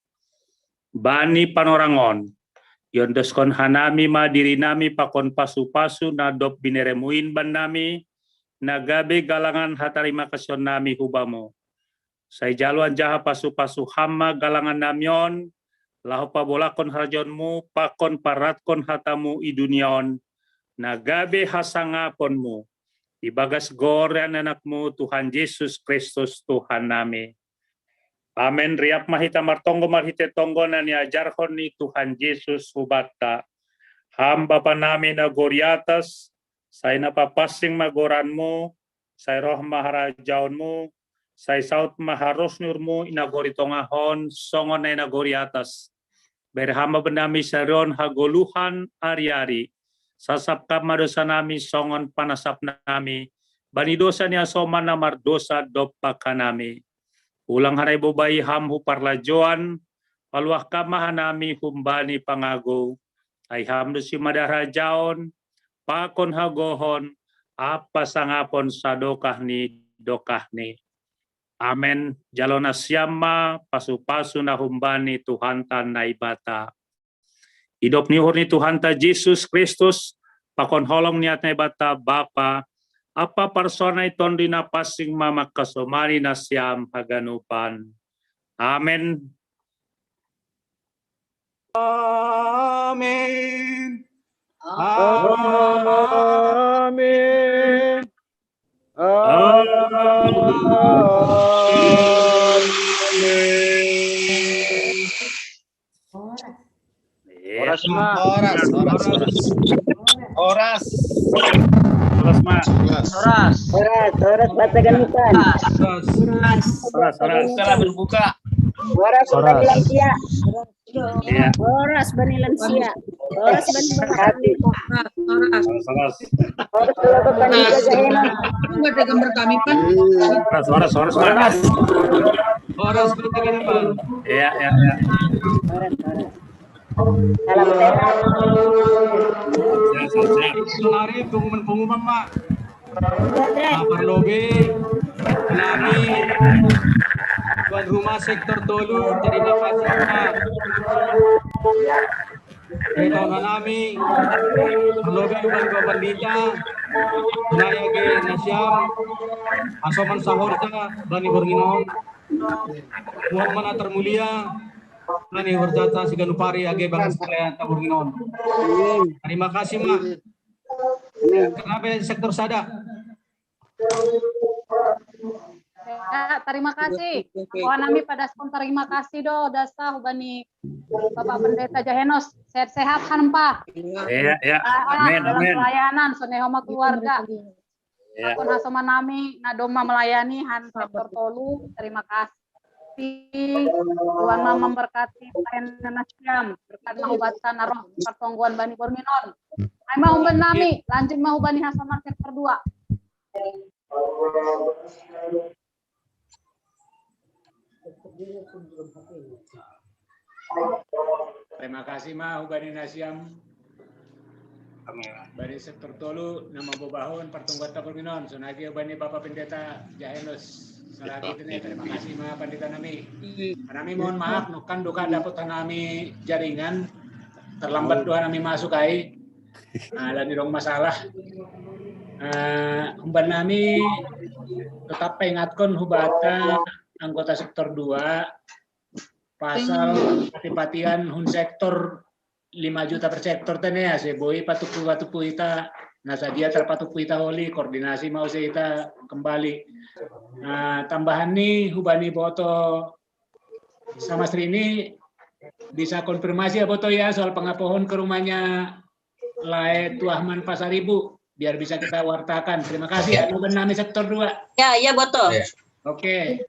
[SPEAKER 4] bani panorangon yondos kon hanami ma diri nami pakon pasu-pasu na dop bineremuin ban nami nagabe galangan hatarima kasyon nami hubamu. Say jaluan jaha pasu-pasu hama galangan namyon lahu pabolakon harjonmu pakon paratkon hatamu idunion nagabe hasangaponmu ibagas gorean anakmu Tuhan Yesus Kristus Tuhan nami. Amen. Riap mahita martonggo marhite tonggo na niajarhon ni Tuhan Yesus hubata. Hamba pa namin na goriatas, say napapasing magoranmu, say roh maharajaonmu, say saut maharos nurmu inagoritongahon, songon na inagoriatas. Berhamba pa namin sa ron hagoluhan ari-ari, sasapkap madosa nami songon panasap nami, banidosa niya soman na mardosa dopa kanami. Ulang haray bobay ham huparlajoan, paluah kamahanami humbani pangago, ay hamdo si madarajaon, pakon hagohon, apa sangapon sa dokah ni. Amen. Jalona siyama, pasu-pasu na humbani Tuhan ta naibata. Idop ni hurni Tuhan ta Jesus Kristus, pakon holong niat naibata Bapa, apa persona iton dinapasing mamakasomani na siyam haganupan. Amen.
[SPEAKER 2] Amen.
[SPEAKER 5] Amin. Oras ma.
[SPEAKER 3] Oras.
[SPEAKER 7] Oras batagan-bukan.
[SPEAKER 4] Oras.
[SPEAKER 5] Berbuka.
[SPEAKER 7] Oras bani lansia.
[SPEAKER 4] Iya.
[SPEAKER 7] Oras bani lansia. Oras bani berhati.
[SPEAKER 4] Oras.
[SPEAKER 7] Oras kalau bani jajahenon.
[SPEAKER 1] Enggak ada gambar kami, Pak.
[SPEAKER 4] Oras.
[SPEAKER 2] Oras bertekan Pak.
[SPEAKER 4] Iya.
[SPEAKER 7] Salam sehat.
[SPEAKER 2] Sunari pengumuman Pak. Parlobe, kami tuan rumah sektor Tolu, terima kasih Pak. Tahun kami, Parlobe Uban Bandita, Naya ke Nasyam, Asoman Sahorja, Bani Borginon, Muhammad Mana Termulia, Bani Berjata Siganupari, Age Bangas Kalian Taburginon. Terima kasih Mak. Kenapa sektor Sada?
[SPEAKER 8] Ya, terima kasih. Kawan kami pada spon terima kasih do dasa hubani Bapak Pendeta Jahenos sehat-sehat hanpa.
[SPEAKER 4] Iya. Amin.
[SPEAKER 8] Dalam pelayanan sonehoma keluarga.
[SPEAKER 4] Iya.
[SPEAKER 8] Pun hasoma nami nadoma melayani han sektor Tolu. Terima kasih. Tuhan Ma memberkati pelayanan Nasiam, berkat mahubatan roh pertongguan Bani Borminon. Ay mahumban nami, lanjut mahubani Hasamar sektor 2.
[SPEAKER 9] Terima kasih Ma Hubani Nasiam. Bani sektor tolu nama bobahon pertungguan Borminon. Sunagi Hubani Bapak Pendeta Jahenos. Selagi ini terima kasih Ma Pendeta nami. Nami mohon maaf nukan duka dapat nami jaringan terlambat doa nami masuk ai. Lani dong masalah. Humban nami tetap ingatkan hubata anggota sektor 2 pasal patipatian hun sektor 5 juta per sektor tene ya seboi patupu ita nasa dia terpatupu ita holi koordinasi mau ita kembali. Tambahan nih hubani boto sama Srini bisa konfirmasi ya boto ya soal pengapohon ke rumahnya Lae Tuahman Pasaribu biar bisa kita wartakan. Terima kasih ya nami sektor 2.
[SPEAKER 7] Ya boto.
[SPEAKER 9] Oke.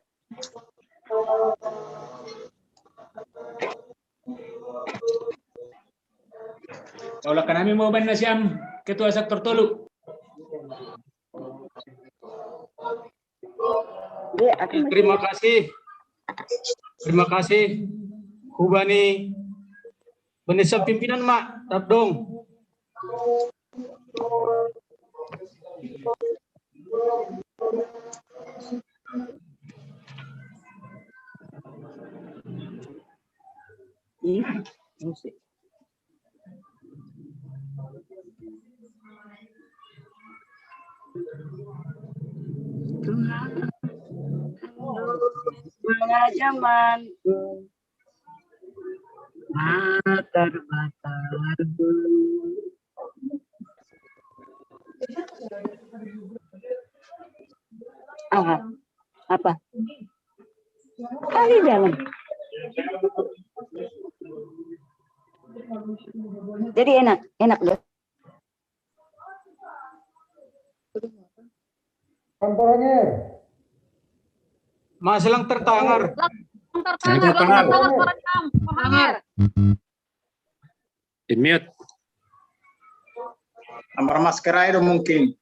[SPEAKER 9] Kalau kami mau Nasiam ketua sektor tolu.
[SPEAKER 2] Terima kasih. Terima kasih. Hubani Benesa pimpinan Mak Tabdong.
[SPEAKER 7] Musik. Zamanku batar-batarku. Apa? Kali jalan. Jadi enak deh.
[SPEAKER 2] Masalah tertangar.
[SPEAKER 4] Di-mute.
[SPEAKER 10] Nomor masker aja mungkin.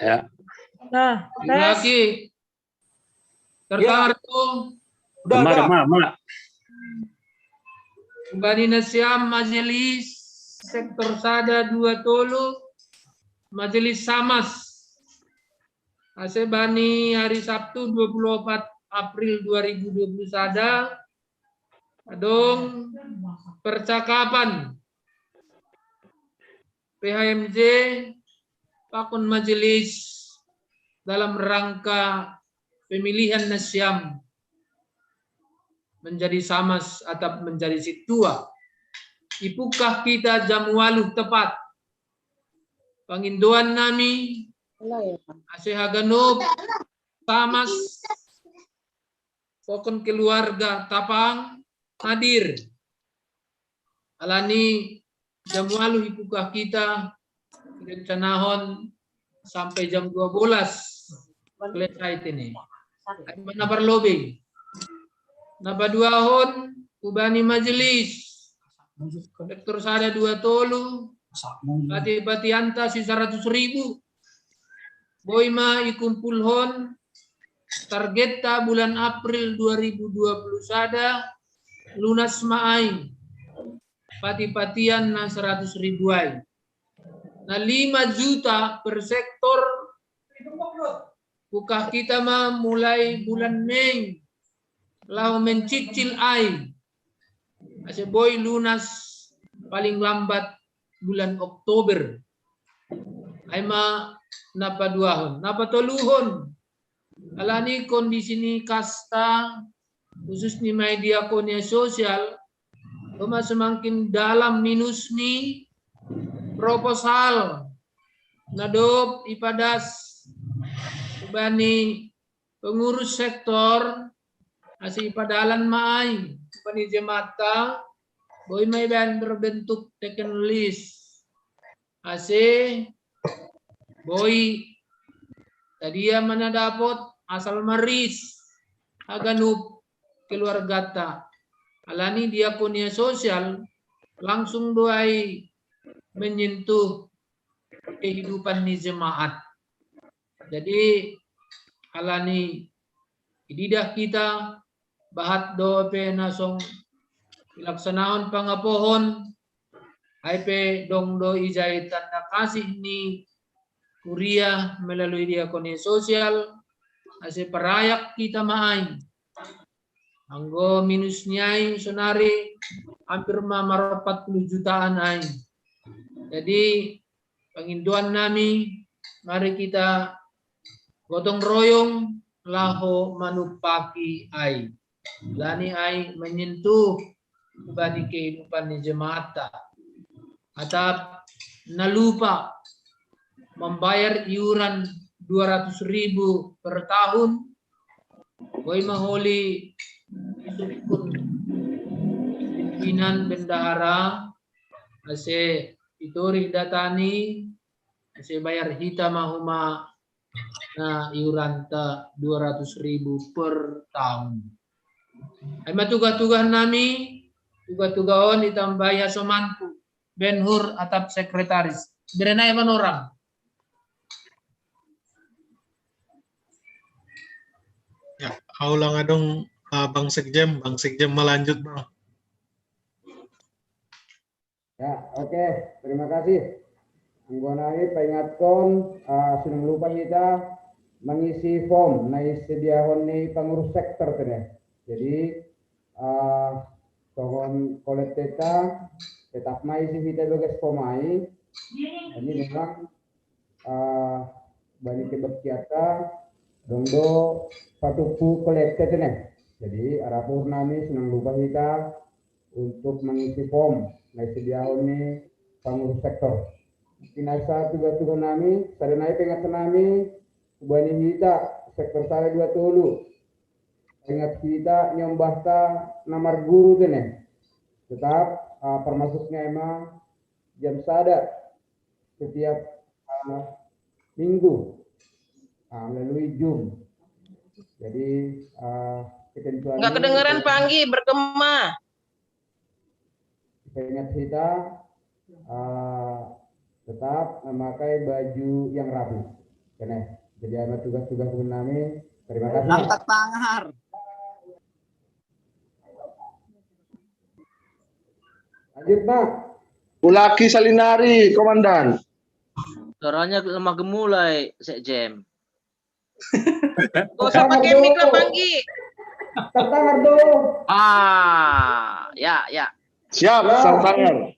[SPEAKER 4] Ya.
[SPEAKER 11] Nah, lagi terdengar tuh.
[SPEAKER 4] Udah.
[SPEAKER 11] Bani Nasiam Majelis Sektor Sada 2 Tolu Majelis Samas Bani hari Sabtu 24 April 2020 Sada adong percakapan PHMJ Pakun Majelis dalam rangka pemilihan Nasiam menjadi Samas atau menjadi Situa. Ipukah kita jam 8 tepat. Panginduan nami Asehaganub Samas pokon keluarga Tapang hadir. Alani jam 8 ipukah kita rencanahon sampai jam 12 selesai ini. Mana berlobby? Napa 2 hon Ubani Majelis Sektor Sada 2 Tolu Pati anta si 100.000 Boima ikumpul hon target ta bulan April 2020 Sada lunas maai pati-patian na 100.000 ay na 5 juta per sektor bukah kita mah mulai bulan Mei lau mencicil ay boy lunas paling lambat bulan Oktober ay ma napa 2 hon napa 3 hon alani kondisi ni kasta khusus ni media konia sosial semakin dalam minus ni proposal nadop ipadas bani pengurus sektor asih padalan maay pani jemata boy may ban berbentuk taken list asih boy tadi mana dapat asal maris aganup keluargata. Alani diakonia sosial langsung doai menyentuh kehidupan ni jemaat. Jadi alani ididah kita bahat do pe nasong ilaksanahon pangapohon ay pe dong do ijay tanda kasih ni kuria melalui diakonia sosial ase parayak kita maay anggo minusnya sonari hampir mamar 40 jutaan ay. Jadi penginduan nami mari kita gotong royong laho manupaki ay. Lani ay menyentuh bani kehidupan ni jemaat. Atap nalupa membayar iuran 200.000 per tahun. Boy maholi pimpinan bendahara ase ituri datani ase bayar hita mahuma na iuran ta 200.000 per tahun. Ay matugah-tugah nami tuga-tugaon itambahi asomanku Benhur atap sekretaris. Berenai man orang.
[SPEAKER 12] Ya, aulang adong Bang Sekjem melanjut Bang.
[SPEAKER 13] Ya, oke. Terima kasih. Anggonai peringatkan senang lupa kita mengisi form na isediahon ni pengurus sektor tadi. Jadi tohon kolet teta tetap mai isi kita bagas pomai. Ini memang banyak keberkiata dondo patupu kolet teta. Jadi arapur nami senang lupa kita untuk mengisi form na isediahon ni pengurus sektor. Kinasa tugas-tugas nami, sadanai pengatan nami, ubani kita sektor saya 20. Ingat kita nyombahta namar guru tene. Tetap permasuknya emang jam sada setiap minggu melalui Zoom. Jadi ketentuan
[SPEAKER 1] nggak kedengeran Panggi bergema.
[SPEAKER 13] Ingat kita tetap memakai baju yang rapi. Kene. Jadi ada tugas-tugas kami. Terima kasih.
[SPEAKER 14] Langkah tangar.
[SPEAKER 13] Lanjut, Pak.
[SPEAKER 5] Ulaki Salinari, Komandan.
[SPEAKER 14] Suaranya lemah gemulai, Sekjem.
[SPEAKER 1] Gak usah pakai mic lah, Panggi.
[SPEAKER 13] Tangan dong.
[SPEAKER 14] Ya.
[SPEAKER 5] Siap, tangan.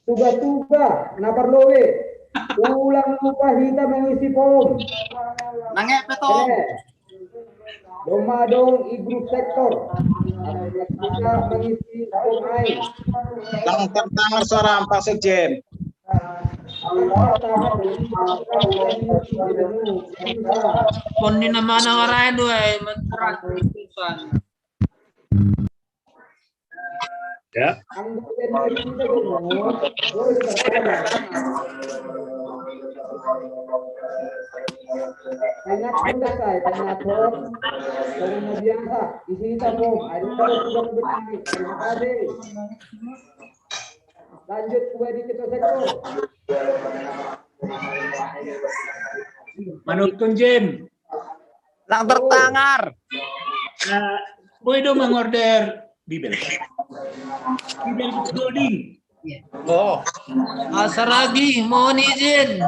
[SPEAKER 13] Tugas-tugas, napar lowe. Ulang lupa kita mengisi form.
[SPEAKER 14] Nangep petong.
[SPEAKER 13] Doma dong ibu sektor. Kita mengisi form lain.
[SPEAKER 10] Langkah tangan seorang Pak Sekjen.
[SPEAKER 11] Poni na mana waray doy menterat keputusan.
[SPEAKER 4] Ya.
[SPEAKER 13] Ingat sudah saya ingat form karena biasa isi form ada sudah berbagi. Terima kasih. Lanjut di ketua sektor.
[SPEAKER 9] Manutun Jim.
[SPEAKER 14] Lang tertangar.
[SPEAKER 9] Boy do mengorder bibel. Bibel clothing.
[SPEAKER 11] Oh, Asaragi, mohon izin.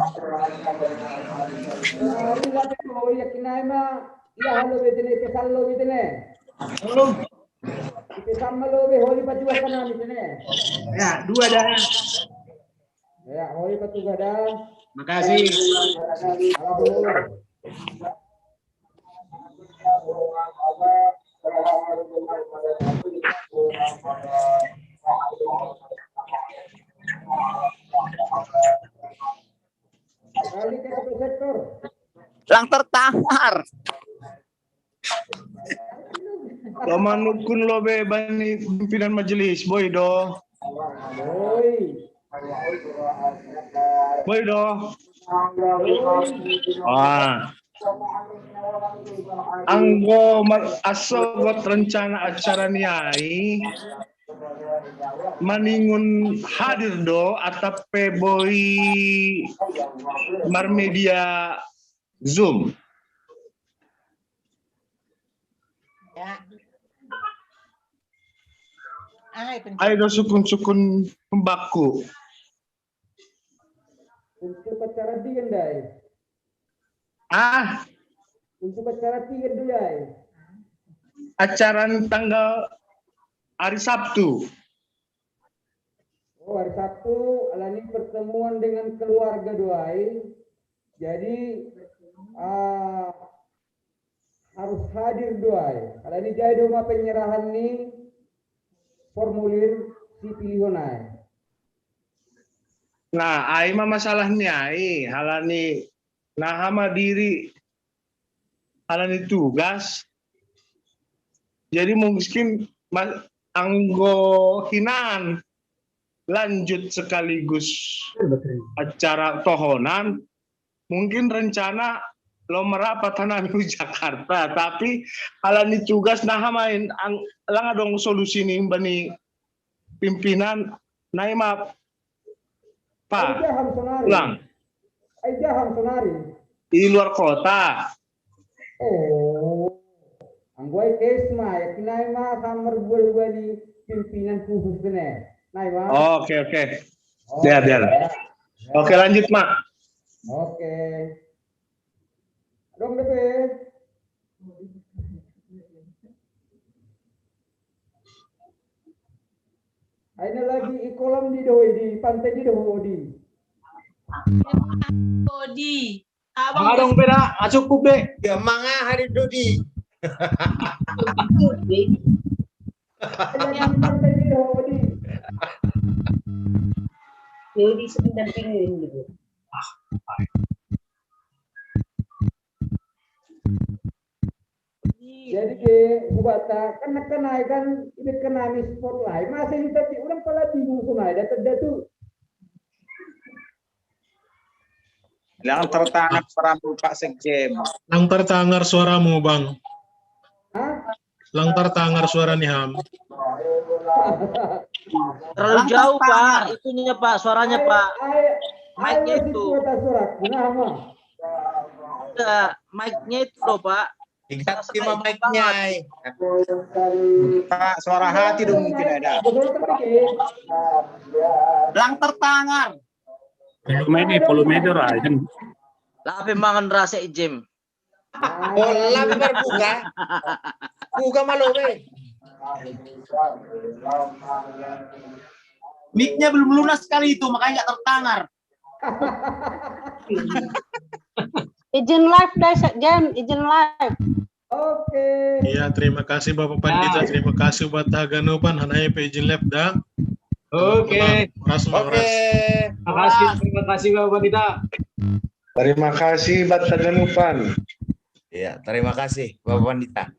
[SPEAKER 9] Ya, dua dah.
[SPEAKER 13] Ya, holi petugas dah.
[SPEAKER 9] Makasih.
[SPEAKER 14] Lang tertangar.
[SPEAKER 10] Lamanukun lobe bani pimpinan majelis, boy do. Boy do. Anggo asogot rencana acara niai maningun hadir do atap boy marmedia Zoom.
[SPEAKER 15] Ya.
[SPEAKER 10] Ayo do sukun-sukun pembaku.
[SPEAKER 13] Untuk acara dia dai. Untuk acara dia dai.
[SPEAKER 10] Acara tanggal hari Sabtu.
[SPEAKER 13] Oh, hari Sabtu alani pertemuan dengan keluarga doai. Jadi harus hadir doai. Alani jadi rumah penyerahan nih formulir si pilihonai.
[SPEAKER 10] Nah, ai mah masalahnya halani hama diri halani tugas. Jadi mungkin anggo hinaan lanjut sekaligus acara tohonan. Mungkin rencana lo merapat tanami Jakarta, tapi halani tugas main lang dong solusi nih bani pimpinan naima Pak ulang di luar kota.
[SPEAKER 13] Oh, angguai kesma ya kinai ma kamar gua di pimpinan khusus kene. Naima.
[SPEAKER 10] Oke. Biar. Oke, lanjut, Mak.
[SPEAKER 13] Oke. Dong DP. Ini lagi di kolam di doh di pantai di doh di.
[SPEAKER 1] Dodi.
[SPEAKER 2] Dong beda, cukup deh.
[SPEAKER 3] Ya manga hari Dodi.
[SPEAKER 13] Pantai di doh di.
[SPEAKER 15] Dodi sebentar pengen gitu.
[SPEAKER 13] Jadi ke Bubata kan ini kena spotlight masih ini tapi orang pala bingung sunai datu
[SPEAKER 10] Lang tertangar suaramu Pak Sekjen. Lang tertangar suaramu Bang. Lang tertangar suara Niham.
[SPEAKER 14] Terlalu jauh Pak, itunya Pak, suaranya Pak. Mic-nya itu. Enggak, mic-nya itu loh Pak.
[SPEAKER 3] Ganti mic-nya.
[SPEAKER 10] Pak, suara hati dong mungkin ada.
[SPEAKER 14] Lang tertangar.
[SPEAKER 4] Volume aja.
[SPEAKER 14] Lah pembangan rasa Jem.
[SPEAKER 3] Bola berbuka. Buka malu be.
[SPEAKER 14] Mic-nya belum lunas sekali itu, makanya nggak tertangar.
[SPEAKER 8] Izin live guys, Jam, izin live.
[SPEAKER 13] Oke.
[SPEAKER 12] Iya, terima kasih Bapak Pandita, terima kasih buat Taganopan, hanai izin lab dah.
[SPEAKER 2] Oke. Terima kasih Bapak Pandita.
[SPEAKER 10] Terima kasih buat Taganopan.
[SPEAKER 3] Ya, terima kasih Bapak Pandita.